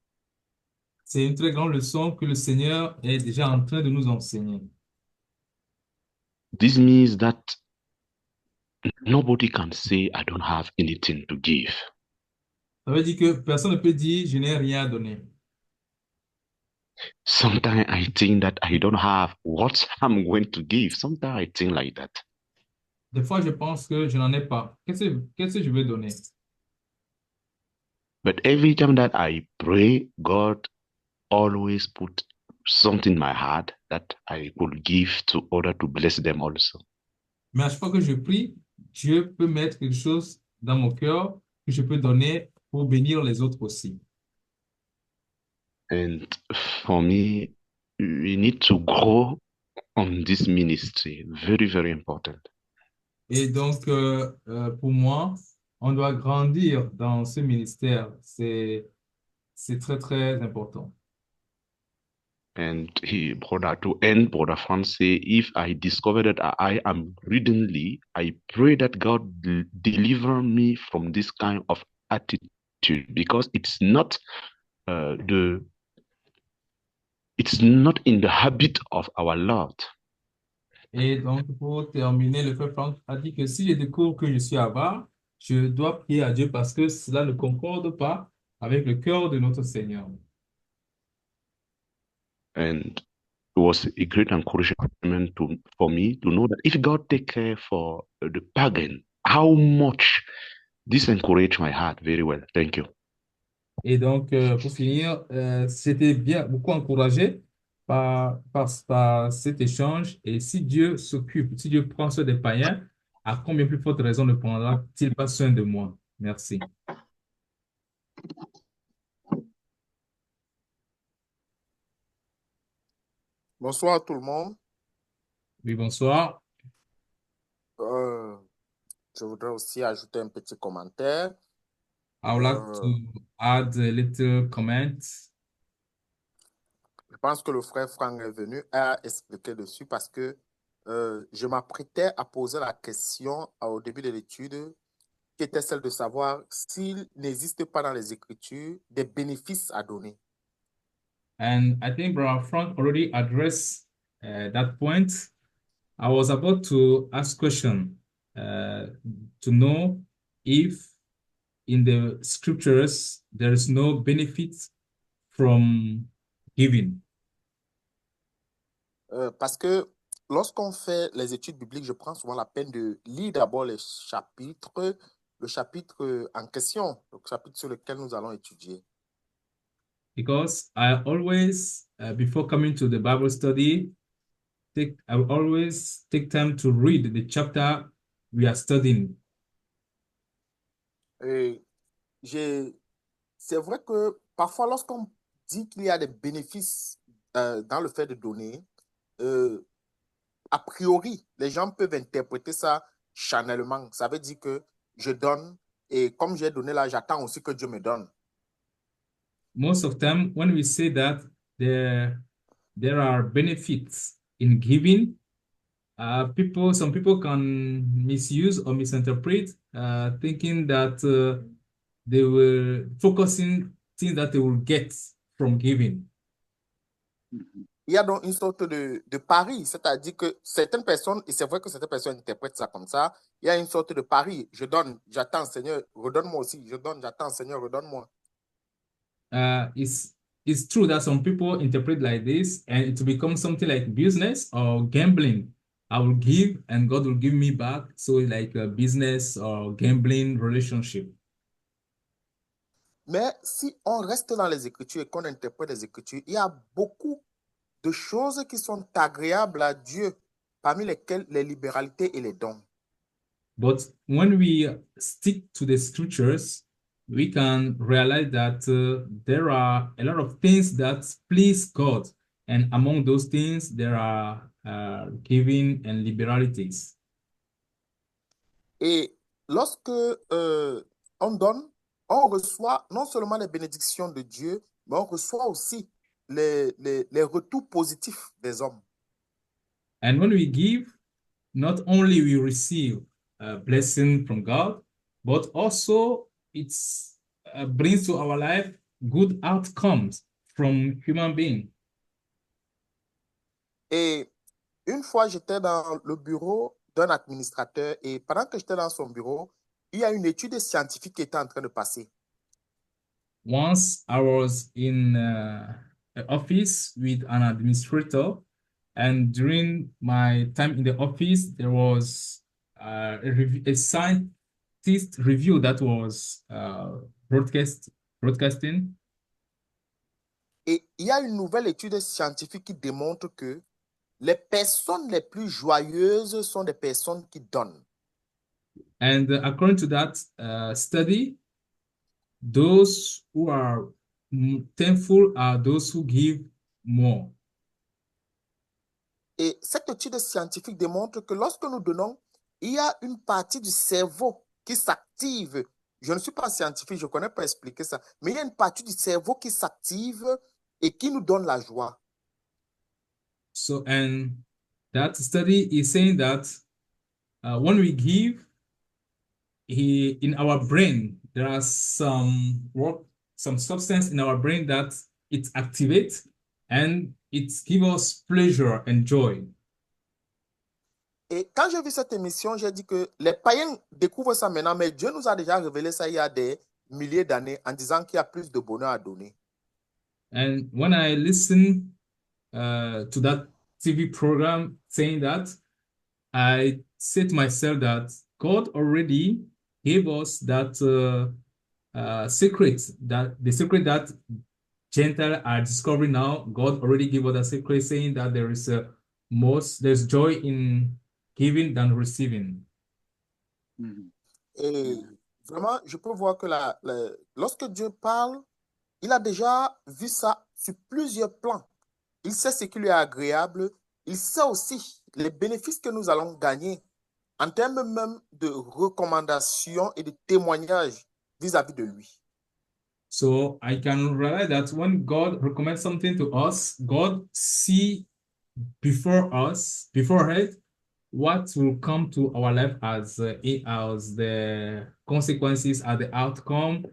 Speaker 2: C'est une très grande leçon que le Seigneur est déjà en train de nous enseigner.
Speaker 3: This means that nobody can say, I don't have anything to give.
Speaker 2: Ça veut dire que personne ne peut dire, je n'ai rien à donner.
Speaker 3: Sometimes I think that I don't have what I'm going to give. Sometimes I think like that.
Speaker 2: Des fois, je pense que je n'en ai pas. Qu'est-ce que je vais donner?
Speaker 3: But every time that I pray, God always put something in my heart that I could give to order to bless them also.
Speaker 2: Mais à chaque fois que je prie, Dieu peut mettre quelque chose dans mon cœur que je peux donner pour bénir les autres aussi.
Speaker 3: And for me, we need to grow on this ministry. Very, very important.
Speaker 2: Et donc, pour moi, on doit grandir dans ce ministère. C'est très, très important.
Speaker 3: And Brother Franz say, if I discover that I am greedily, I pray that God deliver me from this kind of attitude, because it's not it's not in the habit of our Lord.
Speaker 2: Et donc, pour terminer, le frère Franck a dit que si je découvre que je suis avare, je dois prier à Dieu parce que cela ne concorde pas avec le cœur de notre Seigneur.
Speaker 3: And it was a great encouragement for me to know that if God take care for the pagan, how much this encouraged my heart very well. Thank you.
Speaker 2: Et donc, pour finir, c'était bien, beaucoup encouragé par cet échange. Et si Dieu s'occupe, si Dieu prend soin des païens, à combien plus forte raison ne prendra-t-il pas soin de moi? Merci.
Speaker 4: Bonsoir à tout le monde.
Speaker 2: Oui, bonsoir.
Speaker 4: Euh, je voudrais aussi ajouter un petit commentaire.
Speaker 2: I would like
Speaker 4: Euh,
Speaker 2: to add a little comment.
Speaker 4: je pense que le frère Franck est venu à expliquer dessus parce que je m'apprêtais à poser la question au début de l'étude, qui était celle de savoir s'il n'existe pas dans les Écritures des bénéfices à donner.
Speaker 2: And I think Brother Frank already addressed that point. I was about to ask question to know if in the scriptures there is no benefit from giving.
Speaker 4: Parce que lorsqu'on fait les études bibliques, je prends souvent la peine de lire d'abord le chapitre en question, le chapitre sur lequel nous allons étudier.
Speaker 2: Because I always, before coming to the Bible study, I will always take time to read the chapter we are studying.
Speaker 4: Et c'est vrai que parfois, lorsqu'on dit qu'il y a des bénéfices dans le fait de donner, a priori, les gens peuvent interpréter ça charnellement. Ça veut dire que je donne et comme j'ai donné là, j'attends aussi que Dieu me donne.
Speaker 2: Most of time, when we say that there are benefits in giving, some people can misuse or misinterpret, thinking that they were focusing things that they will get from giving.
Speaker 4: Il y a donc une sorte de pari, c'est-à-dire que certaines personnes, et c'est vrai que certaines personnes interprètent ça comme ça, il y a une sorte de pari. Je donne, j'attends, Seigneur, redonne-moi aussi. Je donne, j'attends, Seigneur, redonne-moi.
Speaker 2: It's true that some people interpret like this and it becomes something like business or gambling. I will give and God will give me back. So like a business or gambling relationship.
Speaker 4: Mais si on reste dans les Écritures et qu'on interprète les Écritures, il y a beaucoup de choses qui sont agréables à Dieu, parmi lesquelles les libéralités et les dons.
Speaker 2: But when we stick to the scriptures, we can realize that there are a lot of things that please God. And among those things, there are giving and liberalities.
Speaker 4: Et lorsque on donne, on reçoit non seulement les bénédictions de Dieu, mais on reçoit aussi les retours positifs des hommes.
Speaker 2: And when we give, not only we receive a blessing from God, but also it brings to our life good outcomes from human beings.
Speaker 4: Et une fois, j'étais dans le bureau d'un administrateur et pendant que j'étais dans son bureau, il y a une étude scientifique qui était en train de passer.
Speaker 2: Once I was in an office with an administrator, and during my time in the office, there was a scientist review that was broadcasting.
Speaker 4: Et il y a une nouvelle étude scientifique qui démontre que les personnes les plus joyeuses sont des personnes qui donnent.
Speaker 2: And according to that study, those who are thankful are those who give more.
Speaker 4: Et cette étude scientifique démontre que lorsque nous donnons, il y a une partie du cerveau qui s'active. Je ne suis pas scientifique, je ne connais pas expliquer ça, mais il y a une partie du cerveau qui s'active et qui nous donne la joie.
Speaker 2: So, and that study is saying that when we give, in our brain, there are some substance in our brain that it activates and it gives us pleasure and joy.
Speaker 4: Et quand j'ai vu cette émission, j'ai dit que les païens découvrent ça maintenant, mais Dieu nous a déjà révélé ça il y a des milliers d'années en disant qu'il y a plus de bonheur à donner.
Speaker 2: And when I listen to that TV program saying that, I said to myself that God already gave us that secret, that the secret that Gentiles are discovering now. God already gave us a secret saying that there's joy in giving than receiving.
Speaker 1: Mhm.
Speaker 4: Et vraiment, je peux voir que lorsque Dieu parle, il a déjà vu ça sur plusieurs plans. Il sait ce qui lui est agréable. Il sait aussi les bénéfices que nous allons gagner en termes même de recommandations et de témoignages vis-à-vis de lui.
Speaker 2: So I can realize that when God recommends something to us, God see beforehand, what will come to our life as the consequences, as the outcome,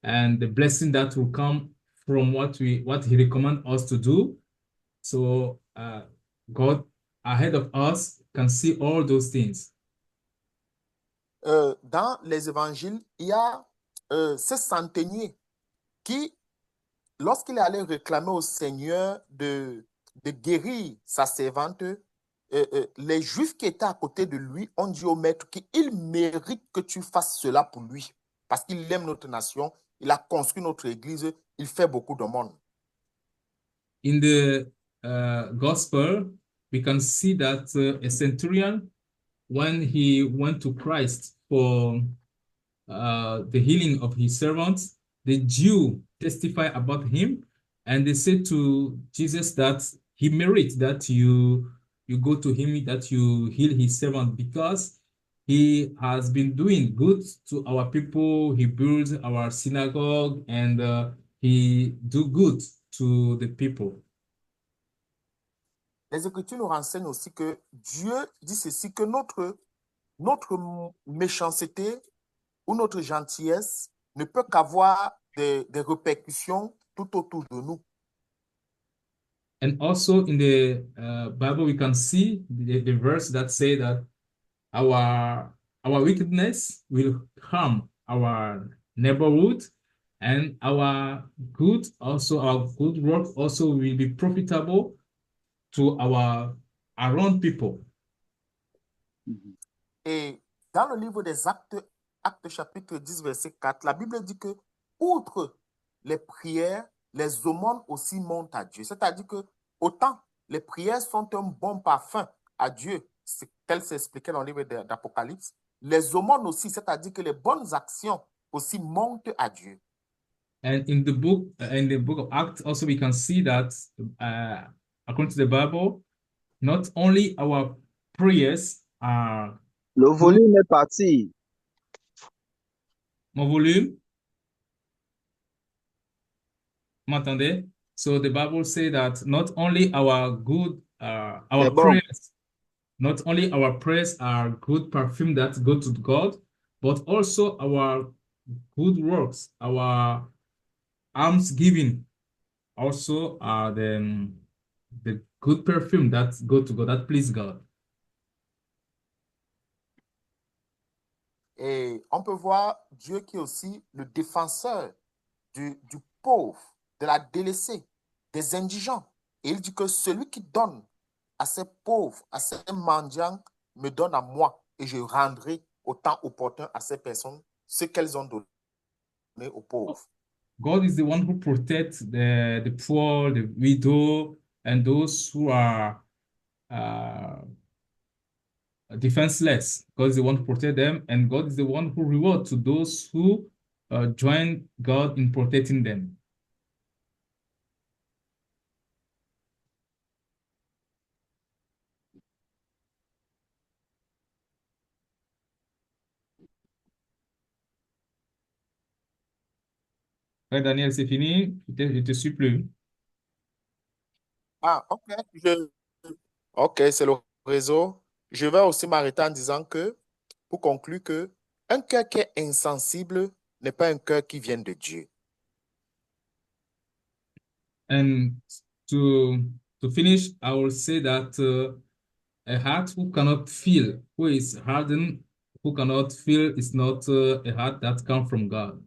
Speaker 2: and the blessing that will come from what He recommends us to do. So God ahead of us can see all those things.
Speaker 4: Dans les évangiles, il y a ce centenier qui, lorsqu'il est allé réclamer au Seigneur de guérir sa servante, les Juifs qui étaient à côté de lui ont dit au maître qu'il mérite que tu fasses cela pour lui, parce qu'il aime notre nation, il a construit notre église, il fait beaucoup de monde.
Speaker 2: In the gospel, we can see that a centurion, when he went to Christ for the healing of his servants, the Jew testify about him, and they said to Jesus that he merits that you go to him, that you heal his servant, because he has been doing good to our people. He builds our synagogue, and he do good to the people.
Speaker 4: Les Écritures nous renseignent aussi que Dieu dit ceci, que notre méchanceté ou notre gentillesse ne peut qu'avoir des répercussions tout autour de nous.
Speaker 2: And also in the Bible, we can see the verse that say that our wickedness will harm our neighborhood, and our good work also will be profitable to our around people.
Speaker 1: Mhm.
Speaker 4: Et dans le livre des Actes, Actes chapitre 10, verset 4, la Bible dit que, outre les prières, les aumônes aussi montent à Dieu. C'est-à-dire que, autant les prières sont un bon parfum à Dieu, tel s'expliquait dans le livre d'Apocalypse, les aumônes aussi, c'est-à-dire que les bonnes actions aussi montent à Dieu.
Speaker 2: And in the book of Acts, also we can see that according to the Bible, not only our prayers are
Speaker 5: Le
Speaker 2: good.
Speaker 5: volume est parti.
Speaker 2: Mon volume, m'entendez? So the Bible say that not only our
Speaker 5: C'est bon.
Speaker 2: prayers are good perfume that go to God, but also our good works, our almsgiving also are the good perfume that go to God, that please God.
Speaker 4: Et on peut voir Dieu qui est aussi le défenseur du pauvre, de la délaissée, des indigents. Et il dit que celui qui donne à ces pauvres, à ces mendiants, me donne à moi et je rendrai au temps opportun à ces personnes ce qu'elles ont donné aux pauvres.
Speaker 2: God is the one who protects the poor, the widow, and those who are defenseless. God is the one who protects them, and God is the one who rewards to those who join God in protecting them. Ouais, Daniel, c'est fini. Je te suis plus.
Speaker 4: Ah, ok. Ok, c'est le réseau. Je vais aussi m'arrêter en disant que, pour conclure, que un cœur qui est insensible n'est pas un cœur qui vient de Dieu.
Speaker 2: And to finish, I will say that A heart who cannot feel, who is hardened, who cannot feel, is not a heart that comes from God.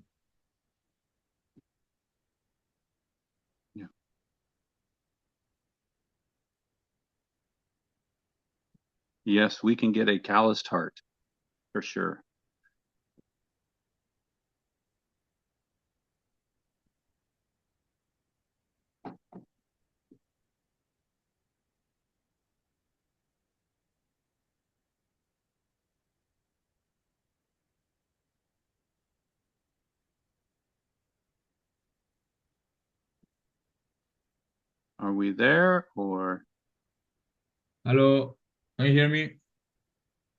Speaker 1: Yeah. Yes, we can get a calloused heart for sure. Are we there or?
Speaker 2: Hello, can you hear me?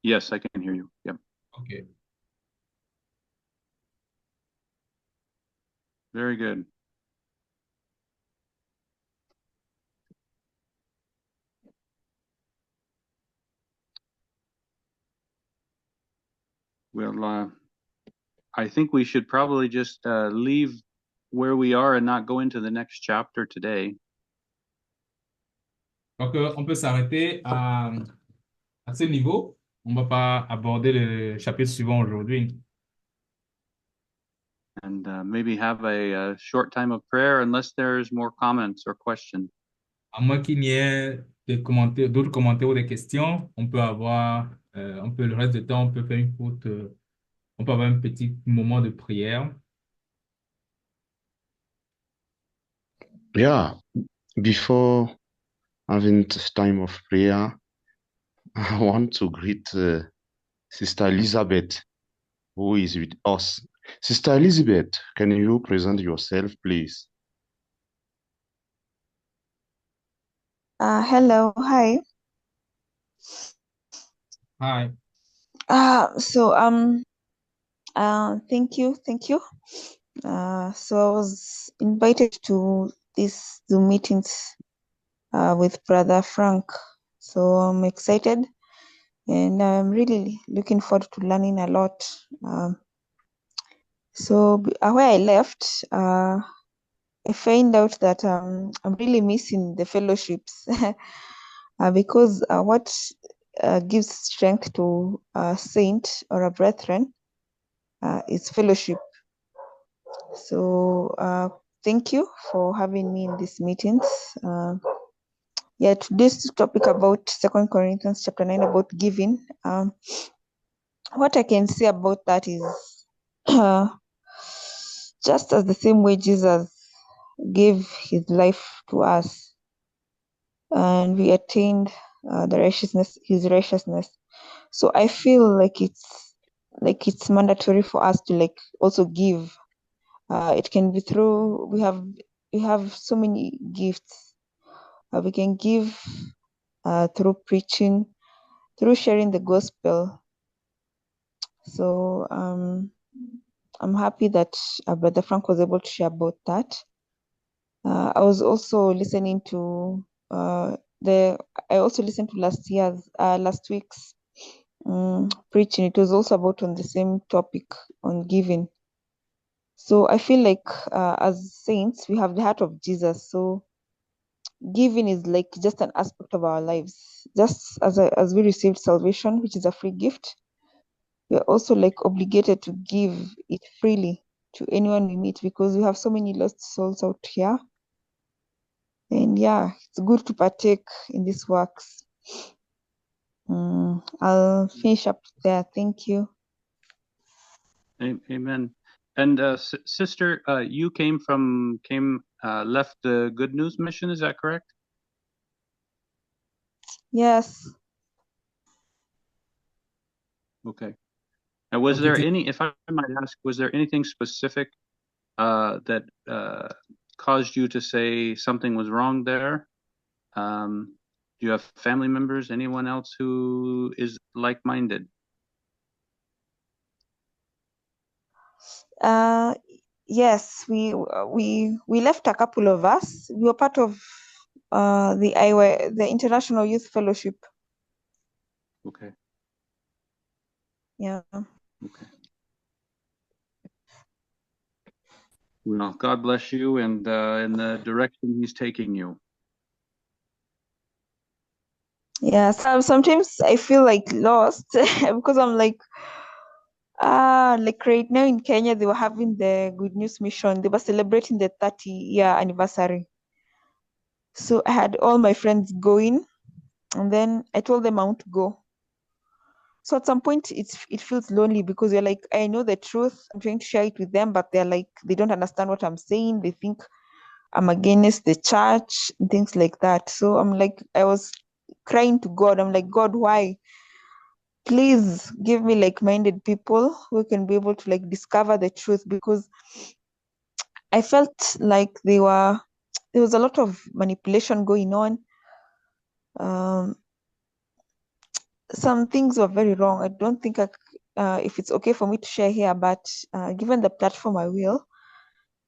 Speaker 1: Yes, I can hear you. Yep.
Speaker 2: Okay.
Speaker 1: Very good. Well, I think we should probably just leave where we are and not go into the next chapter today.
Speaker 2: Donc, on peut s'arrêter à ce niveau. On ne va pas aborder le chapitre suivant aujourd'hui.
Speaker 1: And maybe have a short time of prayer unless there's more comments or questions.
Speaker 2: À moins qu'il n'y ait des commentaires, d'autres commentaires ou des questions, on peut avoir, le reste du temps, on peut faire on peut avoir un petit moment de prière.
Speaker 3: Yeah, before having this time of prayer, I want to greet Sister Elizabeth, who is with us. Sister Elizabeth, can you present yourself, please?
Speaker 6: Hello, hi.
Speaker 2: Hi.
Speaker 6: Thank you. So I was invited to these Zoom meetings with Brother Frank. So I'm excited and I'm really looking forward to learning a lot. Where I left, I find out that I'm really missing the fellowships because what gives strength to a saint or a brethren is fellowship. So thank you for having me in these meetings. Today's topic about 2 Corinthians chapter 9 about giving. What I can say about that is just as the same way Jesus gave his life to us and we attained his righteousness. So I feel like it's mandatory for us to also give. It can be through we have so many gifts. We can give through preaching, through sharing the gospel. So I'm happy that Brother Frank was able to share about that. I was also listening to I also listened to last week's preaching. It was also about on the same topic on giving. So I feel like as saints, we have the heart of Jesus. So giving is like just an aspect of our lives. Just as we received salvation, which is a free gift, we are also obligated to give it freely to anyone we meet because we have so many lost souls out here. And it's good to partake in these works. I'll finish up there. Thank you.
Speaker 1: Amen. And sister, you left the Good News Mission. Is that correct?
Speaker 6: Yes.
Speaker 1: Okay. And was there any, if I might ask, was there anything specific that caused you to say something was wrong there? Do you have family members, anyone else who is like-minded?
Speaker 6: Yes, we left a couple of us. We were part of the International Youth Fellowship.
Speaker 1: Okay.
Speaker 6: Yeah.
Speaker 1: Okay. Well, God bless you and in the direction he's taking you.
Speaker 6: Yeah. Yeah, sometimes I feel like lost because I'm like right now in Kenya, they were having the Good News Mission. They were celebrating the 30-year anniversary. So I had all my friends going, and then I told them I want to go. So at some point, it feels lonely because you're like, I know the truth. I'm trying to share it with them, but they're like, they don't understand what I'm saying. They think I'm against the church and things like that. So I'm like, I was crying to God. I'm like, God, why? Please give me like-minded people who can be able to like discover the truth, because I felt like there was a lot of manipulation going on. Some things were very wrong. I don't think if it's okay for me to share here, but given the platform, I will.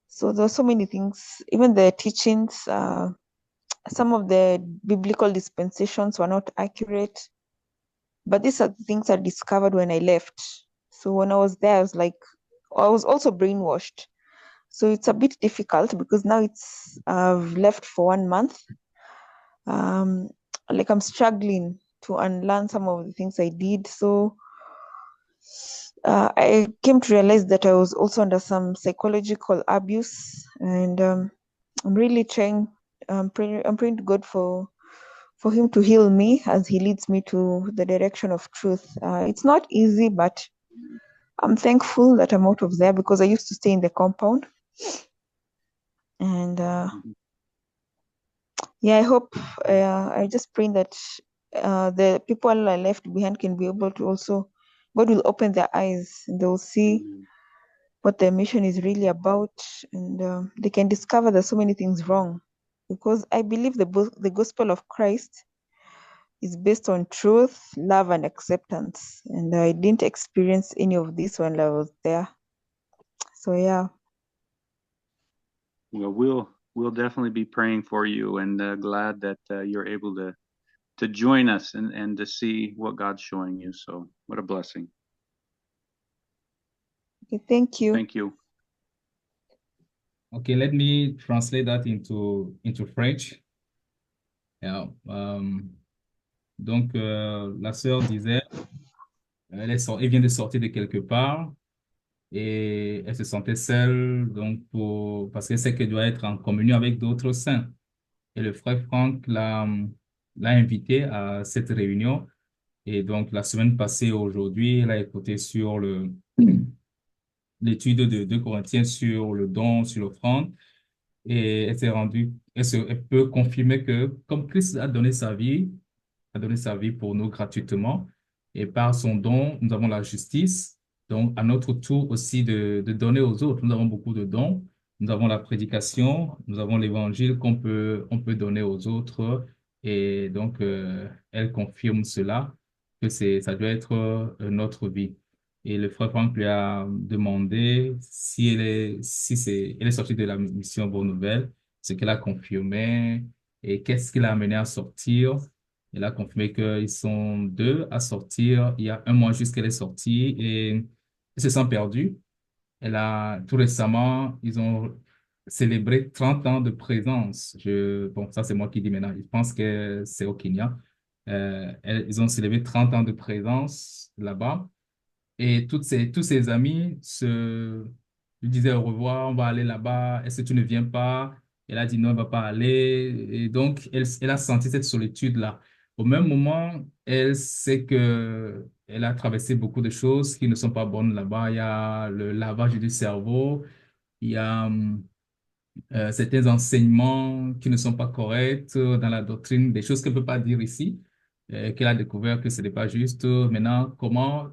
Speaker 6: So there were so many things, even the teachings, some of the biblical dispensations were not accurate. But these are the things I discovered when I left. So when I was there, I was also brainwashed. So it's a bit difficult because now I've left for 1 month. Like I'm struggling to unlearn some of the things I did. So I came to realize that I was also under some psychological abuse, and I'm really trying. I'm praying to God for Him to heal me as He leads me to the direction of truth. It's not easy, but I'm thankful that I'm out of there because I used to stay in the compound, and yeah, I hope. I just pray that the people I left behind can be able to also. God will open their eyes and they'll see what their mission is really about, and they can discover there's so many things wrong, because I believe the gospel of Christ is based on truth, love, and acceptance, and I didn't experience any of this when I was there. So yeah.
Speaker 1: Well, we'll definitely be praying for you, and glad that you're able to join us and to see what God's showing you. So what a blessing.
Speaker 6: Okay, thank you.
Speaker 1: Thank you.
Speaker 2: Okay, let me translate that into French. Yeah, donc, la sœur disait, elle vient de sortir de quelque part et elle se sentait seule, donc parce qu'elle sait qu'elle doit être en communion avec d'autres saints. Et le frère Franck l'a invité à cette réunion. Et donc, la semaine passée, aujourd'hui, elle a écouté sur l'étude de 2 Corinthiens sur le don, sur l'offrande. Et elle peut confirmer que comme Christ a donné sa vie pour nous gratuitement, et par son don, nous avons la justice. Donc, à notre tour aussi de donner aux autres. Nous avons beaucoup de dons. Nous avons la prédication, nous avons l'évangile on peut donner aux autres. Et donc, elle confirme cela, que ça doit être notre vie. Et le frère Franck lui a demandé elle est sortie de la mission Bonne Nouvelle, ce qu'elle a confirmé et qu'est-ce qui l'a amené à sortir. Elle a confirmé qu'ils sont 2 à sortir. Il y a 1 mois juste qu'elle est sortie et elle se sent perdue. Tout récemment, ils ont célébré 30 ans de présence. Bon, ça c'est moi qui dis maintenant. Je pense que c'est au Kenya. Ils ont célébré 30 ans de présence là-bas. Et tous ses amis lui disaient au revoir, on va aller là-bas, est-ce que tu ne viens pas? Elle a dit non, elle ne va pas aller. Et donc, elle a senti cette solitude-là. Au même moment, elle sait elle a traversé beaucoup de choses qui ne sont pas bonnes là-bas. Il y a le lavage du cerveau, il y a certains enseignements qui ne sont pas corrects dans la doctrine, des choses qu'elle ne peut pas dire ici, qu'elle a découvert que ce n'est pas juste. Maintenant, comment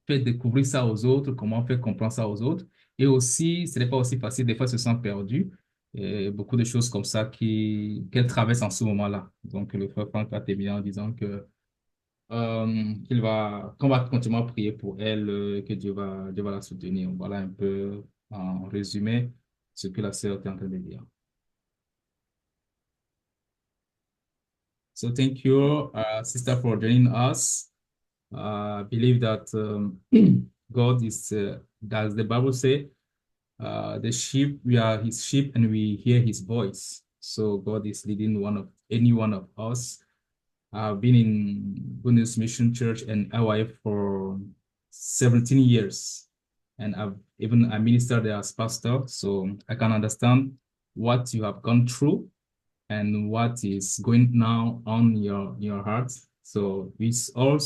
Speaker 2: faire découvrir ça aux autres, comment faire comprendre ça aux autres. Et aussi, ce n'est pas aussi facile, des fois, elle se sent perdue. Et beaucoup de choses comme ça qu'elle traverse en ce moment-là. Donc, le frère Franck a terminé en disant qu'on va continuer à prier pour elle, que Dieu va la soutenir. Voilà un peu en résumé ce que la sœur est en train de dire. So thank you, sister, for joining us. I believe that God is, as the Bible says, the sheep, we are his sheep and we hear his voice. So God is leading any one of us I've been in Good News Mission Church and LYF for 17 years. And I ministered there as pastor, so I can understand what you have gone through and what is going now on your heart. So we all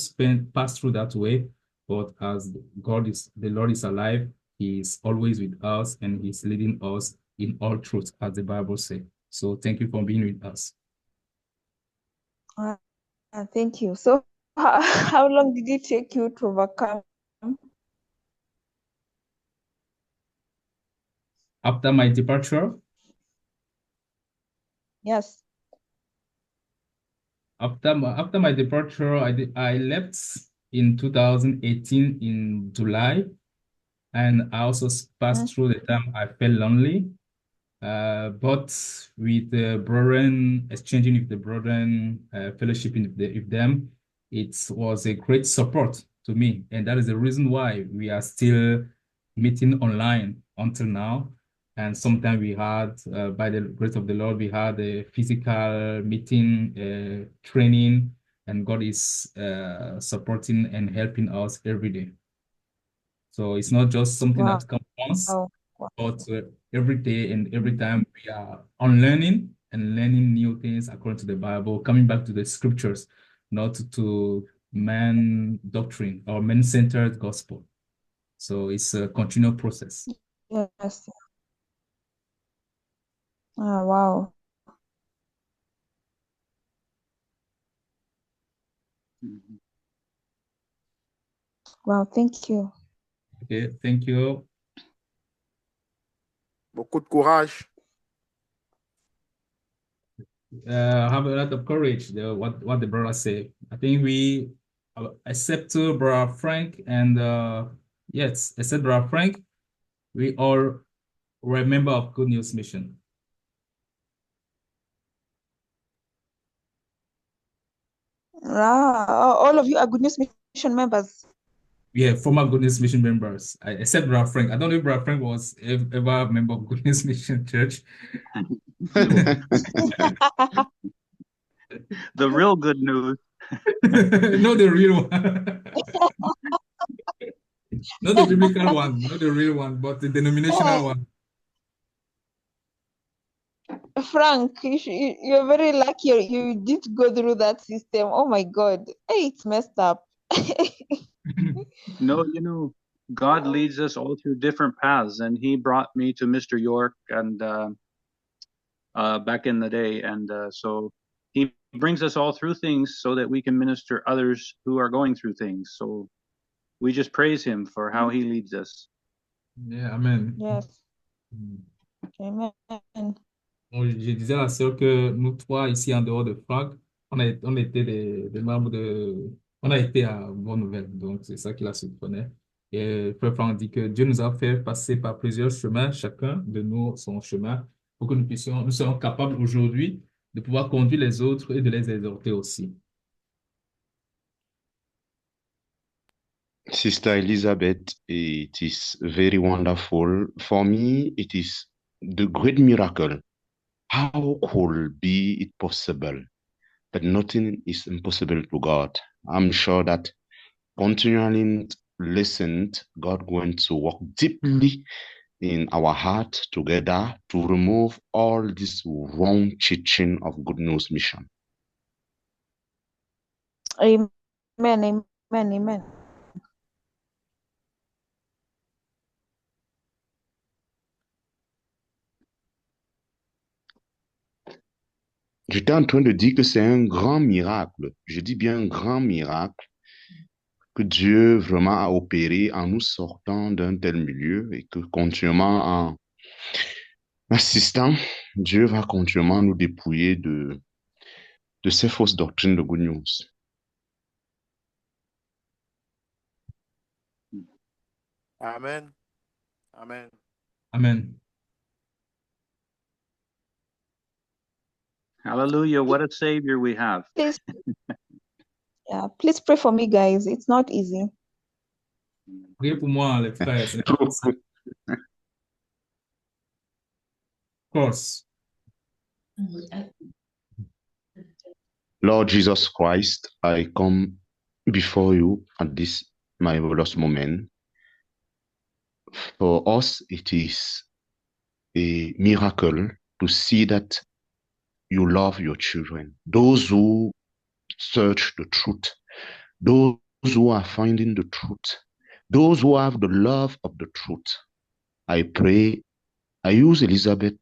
Speaker 2: pass through that way, but as the Lord is alive, He is always with us and He's leading us in all truth, as the Bible says. So thank you for being with us.
Speaker 6: Thank you. So how long did it take you to overcome?
Speaker 2: After my departure?
Speaker 6: Yes.
Speaker 2: After my departure, I left in 2018 in July, and I also passed through the time I felt lonely. But with the brethren, exchanging with the brethren, fellowshipping with them, it was a great support to me. And that is the reason why we are still meeting online until now. And sometimes we had, by the grace of the Lord, we had a physical meeting, training, and God is supporting and helping us every day. So it's not just something that comes once, but every day and every time we are unlearning and learning new things according to the Bible, coming back to the scriptures, not to man doctrine or man-centered gospel. So it's a continual process.
Speaker 6: Yes. Oh, wow. Wow, thank you.
Speaker 2: Okay, thank you.
Speaker 4: Beaucoup de courage.
Speaker 2: Have a lot of courage, what the brother say. I think we, except Brother Frank and yes, except Brother Frank, we all were a member of Good News Mission.
Speaker 6: All of you are Good News Mission members.
Speaker 2: Yeah, former Good News Mission members, except Brother Frank. I don't know if Brother Frank was ever a member of Good News Mission Church.
Speaker 1: The real good news.
Speaker 2: Not the real one. Not the biblical one, not the real one, but the denominational one.
Speaker 6: Frank, you're very lucky you did go through that system. Oh my God. Hey, it's messed up.
Speaker 1: No, God leads us all through different paths, and He brought me to Mr. York and back in the day, and so He brings us all through things so that we can minister others who are going through things. So we just praise Him for how He leads us.
Speaker 2: Yeah, amen.
Speaker 6: Yes. Amen.
Speaker 2: Bon, je disais à la sœur que nous trois, ici en dehors de Franck, on était des membres on a été à Bonne Nouvelle, donc c'est ça qui la surprenait. Et Frère Franck dit que Dieu nous a fait passer par plusieurs chemins, chacun de nous son chemin, pour que nous soyons capables aujourd'hui de pouvoir conduire les autres et de les exhorter aussi.
Speaker 3: Sister Elizabeth, it is very wonderful. For me, it is the great miracle. How could be it possible? But nothing is impossible to God. I'm sure that continually listened, God going to work deeply in our heart together to remove all this wrong teaching of Good News Mission.
Speaker 6: Amen, amen, amen.
Speaker 3: J'étais en train de dire que c'est un grand miracle. Je dis bien un grand miracle que Dieu vraiment a opéré en nous sortant d'un tel milieu et que continuellement en assistant, Dieu va continuellement nous dépouiller de ces fausses doctrines de Good News.
Speaker 4: Amen. Amen.
Speaker 2: Amen.
Speaker 1: Hallelujah. What a Savior we have.
Speaker 6: Please, please pray for me, guys. It's not easy.
Speaker 2: Priez pour moi, les frères. C'est pas facile. Of course.
Speaker 3: Lord Jesus Christ, I come before you at this marvelous moment. For us, it is a miracle to see that you love your children, those who search the truth, those who are finding the truth, those who have the love of the truth. I pray, I use Elizabeth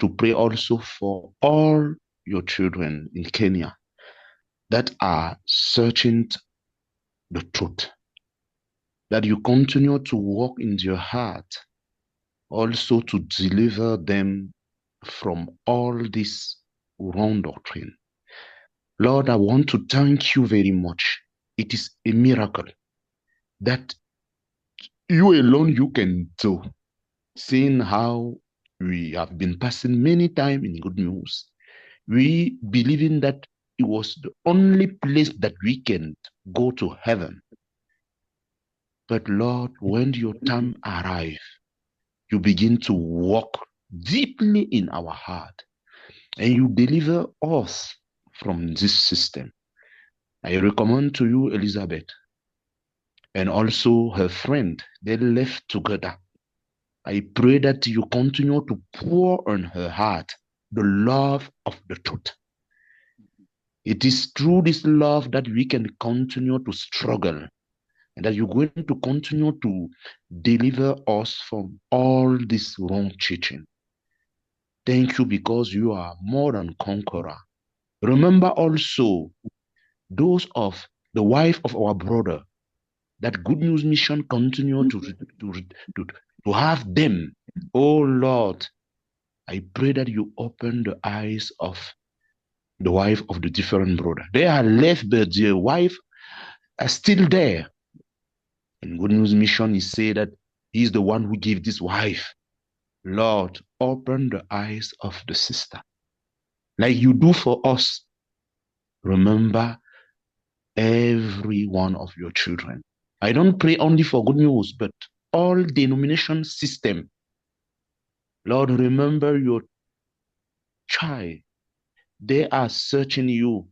Speaker 3: to pray also for all your children in Kenya that are searching the truth, that you continue to walk in their heart, also to deliver them from all this wrong doctrine. Lord, I want to thank you very much. It is a miracle that you alone you can do, seeing how we have been passing many times in good news. We believing that it was the only place that we can go to heaven. But Lord, when your time arrives, you begin to walk deeply in our heart and you deliver us from this system. I recommend to you Elizabeth and also her friend. They left together. I pray that you continue to pour on her heart the love of the truth. It is through this love that we can continue to struggle and that you're going to continue to deliver us from all this wrong teaching. Thank you because you are more than conqueror. Remember also those of the wife of our brother, that Good News Mission continue to have them. Oh Lord, I pray that you open the eyes of the wife of the different brother. They are left, but their wife are still there. And Good News Mission is say that he's the one who gave this wife. Lord, open the eyes of the sister. Like you do for us. Remember every one of your children. I don't pray only for Good News, but all denomination system. Lord, remember your child. They are searching you.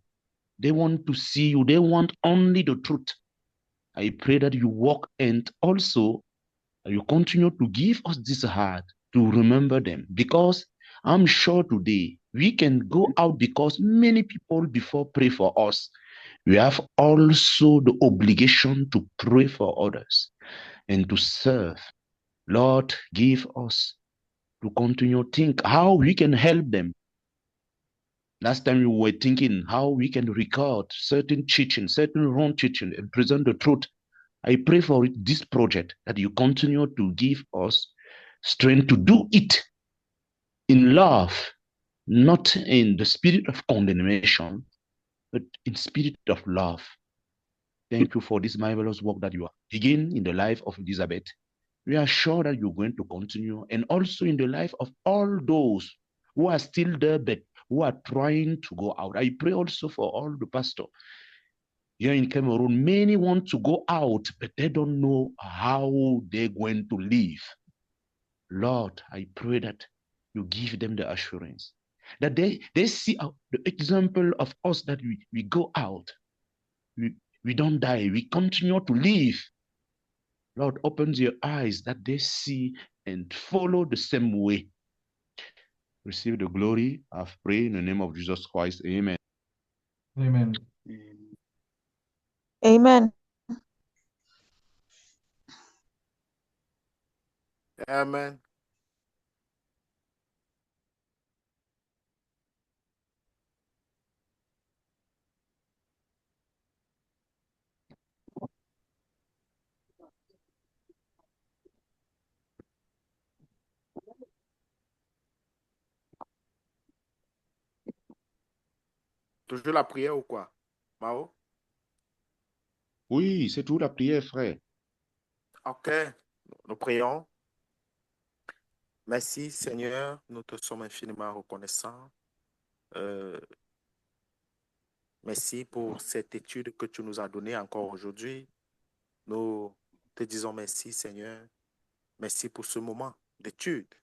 Speaker 3: They want to see you. They want only the truth. I pray that you walk and also you continue to give us this heart to remember them, because I'm sure today we can go out because many people before pray for us. We have also the obligation to pray for others and to serve. Lord, give us to continue to think how we can help them. Last time we were thinking how we can record certain teaching, certain wrong teaching, and present the truth. I pray for this project that you continue to give us strength to do it in love, not in the spirit of condemnation, but in spirit of love. Thank you for this marvelous work that you are beginning in the life of Elizabeth. We are sure that you're going to continue, and also in the life of all those who are still there, but who are trying to go out. I pray also for all the pastors here in Cameroon. Many want to go out, but they don't know how they're going to live. Lord, I pray that you give them the assurance that they see the example of us, that we go out, we don't die, we continue to live. Lord, open their eyes that they see and follow the same way. Receive the glory. I've prayed in the name of Jesus Christ. Amen.
Speaker 2: Amen.
Speaker 6: Amen.
Speaker 4: Amen. Toujours la prière ou quoi, Mao?
Speaker 3: Oui, c'est tout la prière, frère.
Speaker 4: Ok, nous prions. Merci Seigneur, nous te sommes infiniment reconnaissants. Merci pour cette étude que tu nous as donnée encore aujourd'hui. Nous te disons merci Seigneur. Merci pour ce moment d'étude.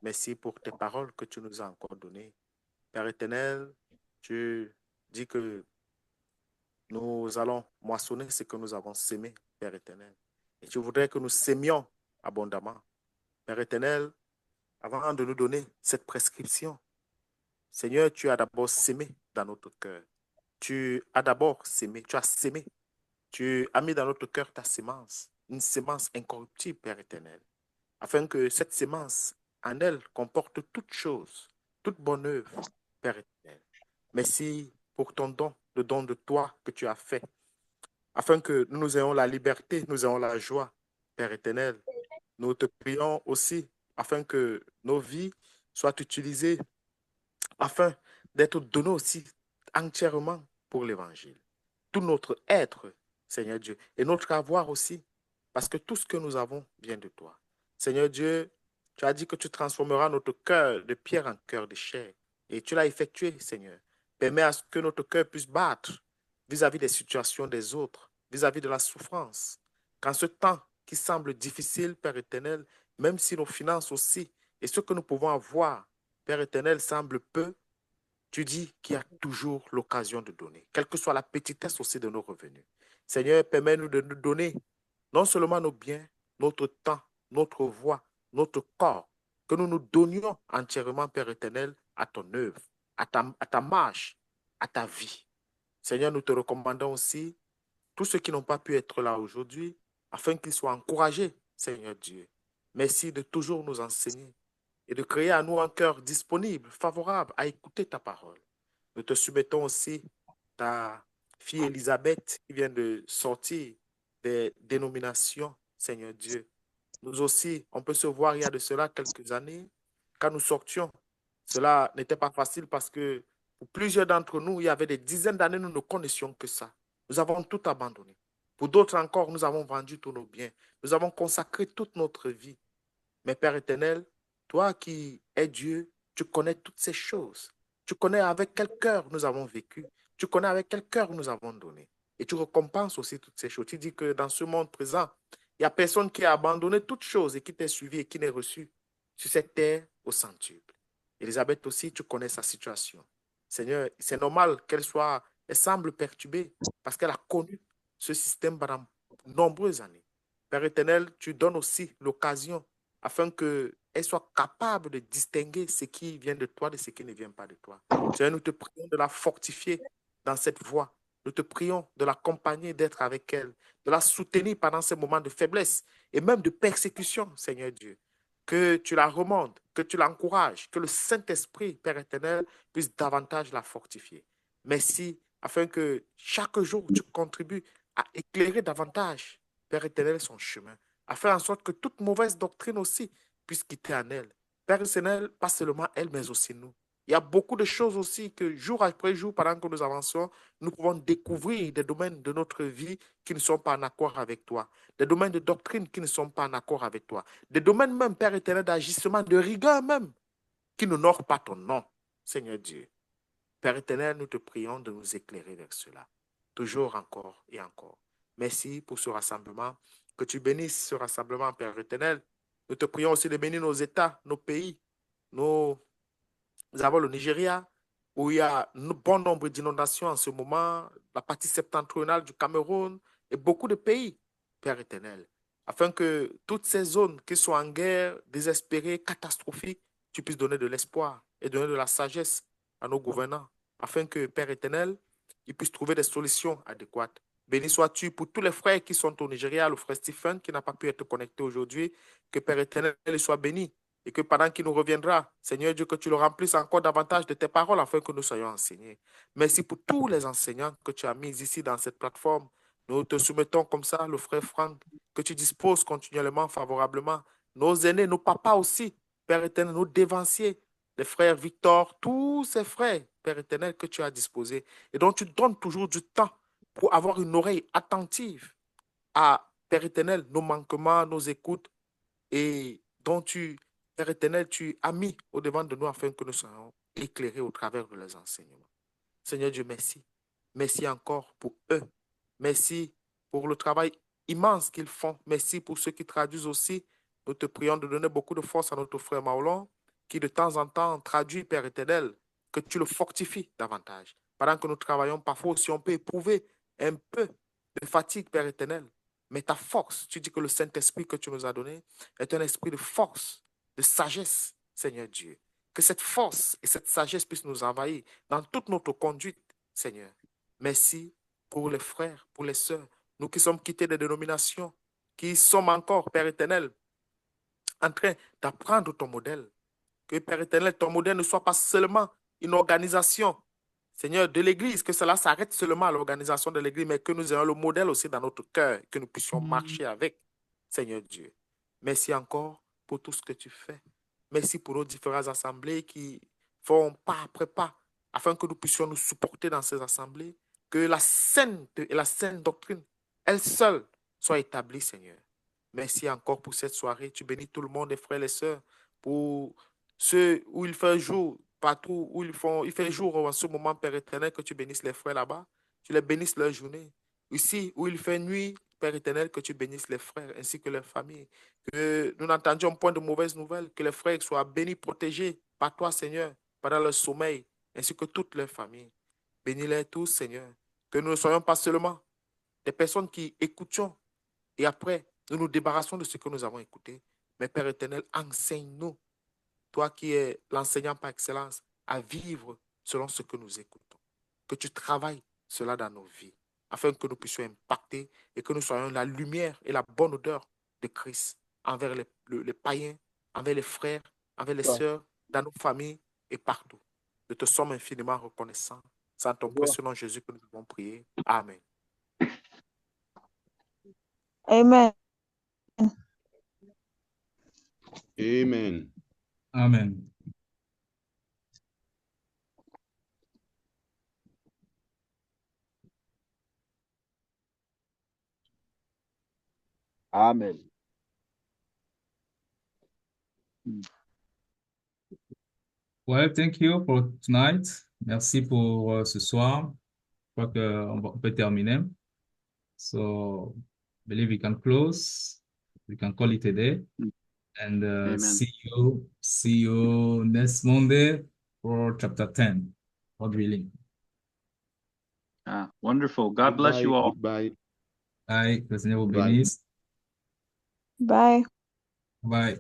Speaker 4: Merci pour tes paroles que tu nous as encore données. Père éternel, tu dit que nous allons moissonner ce que nous avons semé, Père éternel. Et tu voudrais que nous sémions abondamment. Père éternel, avant de nous donner cette prescription, Seigneur, tu as d'abord sémé dans notre cœur. Tu as d'abord sémé, tu as sémé. Tu as mis dans notre cœur ta sémence, une sémence incorruptible, Père éternel, afin que cette sémence, en elle, comporte toute chose, toute bonne œuvre, Père éternel. Merci pour ton don, le don de toi que tu as fait, afin que nous ayons la liberté, nous ayons la joie, Père éternel. Nous te prions aussi afin que nos vies soient utilisées, afin d'être données aussi entièrement pour l'Évangile. Tout notre être, Seigneur Dieu, et notre avoir aussi, parce que tout ce que nous avons vient de toi. Seigneur Dieu, tu as dit que tu transformeras notre cœur de pierre en cœur de chair, et tu l'as effectué, Seigneur. Permets à ce que notre cœur puisse battre vis-à-vis des situations des autres, vis-à-vis de la souffrance. Qu'en ce temps qui semble difficile, Père éternel, même si nos finances aussi, et ce que nous pouvons avoir, Père éternel, semble peu, tu dis qu'il y a toujours l'occasion de donner, quelle que soit la petitesse aussi de nos revenus. Seigneur, permets-nous de nous donner non seulement nos biens, notre temps, notre voix, notre corps, que nous nous donnions entièrement, Père éternel, à ton œuvre, à ta marche, à ta vie. Seigneur, nous te recommandons aussi tous ceux qui n'ont pas pu être là aujourd'hui, afin qu'ils soient encouragés, Seigneur Dieu. Merci de toujours nous enseigner et de créer à nous un cœur disponible, favorable à écouter ta parole. Nous te soumettons aussi ta fille Elisabeth qui vient de sortir des dénominations, Seigneur Dieu. Nous aussi, on peut se voir il y a de cela quelques années, quand nous sortions. Cela n'était pas facile parce que pour plusieurs d'entre nous, il y avait des dizaines d'années, nous ne connaissions que ça. Nous avons tout abandonné. Pour d'autres encore, nous avons vendu tous nos biens. Nous avons consacré toute notre vie. Mais Père éternel, toi qui es Dieu, tu connais toutes ces choses. Tu connais avec quel cœur nous avons vécu. Tu connais avec quel cœur nous avons donné. Et tu récompenses aussi toutes ces choses. Tu dis que dans ce monde présent, il n'y a personne qui a abandonné toutes choses et qui t'ait suivi et qui n'ait reçu sur cette terre au centuple. Élisabeth aussi, tu connais sa situation. Seigneur, c'est normal elle semble perturbée parce qu'elle a connu ce système pendant de nombreuses années. Père éternel, tu donnes aussi l'occasion afin qu'elle soit capable de distinguer ce qui vient de toi de ce qui ne vient pas de toi. Seigneur, nous te prions de la fortifier dans cette voie. Nous te prions de l'accompagner, d'être avec elle, de la soutenir pendant ces moments de faiblesse et même de persécution, Seigneur Dieu. Que tu la remontes, que tu l'encourages, que le Saint-Esprit, Père éternel, puisse davantage la fortifier. Merci, afin que chaque jour tu contribues à éclairer davantage, Père éternel, son chemin, à faire en sorte que toute mauvaise doctrine aussi puisse quitter en elle. Père éternel, pas seulement elle, mais aussi nous. Il y a beaucoup de choses aussi que jour après jour, pendant que nous avançons, nous pouvons découvrir des domaines de notre vie qui ne sont pas en accord avec toi, des domaines de doctrine qui ne sont pas en accord avec toi, des domaines même, Père éternel, d'agissement, de rigueur même, qui n'honorent pas ton nom, Seigneur Dieu. Père éternel, nous te prions de nous éclairer vers cela, toujours encore et encore. Merci pour ce rassemblement. Que tu bénisses ce rassemblement, Père éternel. Nous te prions aussi de bénir nos États, nos pays. Nous avons le Nigeria, où il y a un bon nombre d'inondations en ce moment, la partie septentrionale du Cameroun et beaucoup de pays, Père éternel, afin que toutes ces zones qui sont en guerre, désespérées, catastrophiques, tu puisses donner de l'espoir et donner de la sagesse à nos gouvernants, afin que, Père éternel, ils puissent trouver des solutions adéquates. Béni sois-tu pour tous les frères qui sont au Nigeria, le frère Stephen qui n'a pas pu être connecté aujourd'hui, que Père éternel soit béni et que pendant qu'il nous reviendra, Seigneur Dieu, que tu le remplisses encore davantage de tes paroles afin que nous soyons enseignés. Merci pour tous les enseignants que tu as mis ici dans cette plateforme. Nous te soumettons comme ça, le frère Franck, que tu disposes continuellement, favorablement. Nos aînés, nos papas aussi, Père éternel, nos dévanciers, les frères Victor, tous ces frères, Père éternel, que tu as disposés et dont tu donnes toujours du temps pour avoir une oreille attentive à, Père éternel, nos manquements, nos écoutes et dont tu, Père éternel, tu as mis au-devant de nous afin que nous soyons éclairés au travers de leurs enseignements. Seigneur Dieu, merci. Merci encore pour eux. Merci pour le travail immense qu'ils font. Merci pour ceux qui traduisent aussi. Nous te prions de donner beaucoup de force à notre frère Maolon, qui de temps en temps traduit, Père éternel, que tu le fortifies davantage. pendant que nous travaillons, parfois aussi on peut éprouver un peu de fatigue, Père éternel. Mais ta force, tu dis que le Saint-Esprit que tu nous as donné est un esprit de force, de sagesse, Seigneur Dieu. Que cette force et cette sagesse puissent nous envahir dans toute notre conduite, Seigneur. Merci pour les frères, pour les sœurs, nous qui sommes quittés des dénominations, qui sommes encore, Père éternel, en train d'apprendre ton modèle. Que, Père éternel, ton modèle ne soit pas seulement une organisation, Seigneur, de l'Église, que cela s'arrête seulement à l'organisation de l'Église, mais que nous ayons le modèle aussi dans notre cœur, que nous puissions marcher avec, Seigneur Dieu. Merci encore pour tout ce que tu fais. Merci pour nos différentes assemblées qui font pas après pas, afin que nous puissions nous supporter dans ces assemblées, que la sainte et la sainte doctrine, elle seule, soit établie, Seigneur. Merci encore pour cette soirée. Tu bénis tout le monde, les frères et les sœurs, pour ceux où il fait jour, partout où il fait jour en ce moment, Père éternel, que tu bénisses les frères là-bas, tu les bénisses leur journée. Ici où il fait nuit, Père éternel, que tu bénisses les frères ainsi que leurs familles. Que nous n'entendions point de mauvaises nouvelles, que les frères soient bénis, protégés par toi, Seigneur, pendant leur sommeil, ainsi que toutes leurs familles. Bénis-les tous, Seigneur. Que nous ne soyons pas seulement des personnes qui écoutions et après, nous nous débarrassons de ce que nous avons écouté. Mais Père éternel, enseigne-nous, toi qui es l'enseignant par excellence, à vivre selon ce que nous écoutons. Que tu travailles cela dans nos vies, afin que nous puissions impacter et que nous soyons la lumière et la bonne odeur de Christ envers les païens, envers les frères, envers les sœurs, dans nos familles et partout. Nous te sommes infiniment reconnaissants. C'est en ton précieux nom, Jésus, que nous avons prié. Amen.
Speaker 6: Amen.
Speaker 3: Amen.
Speaker 2: Amen.
Speaker 5: Amen.
Speaker 2: Well, thank you for tonight. Merci pour ce soir. Je crois qu'on peut terminer. So, I believe we can close. We can call it a day. And
Speaker 1: Amen.
Speaker 2: see you next Monday for chapter 10. God willing.
Speaker 1: Wonderful. God bless you all.
Speaker 3: Goodbye.
Speaker 2: Bye. Que le Seigneur vous
Speaker 3: Bye.
Speaker 2: bénisse.
Speaker 6: Bye.
Speaker 2: Bye.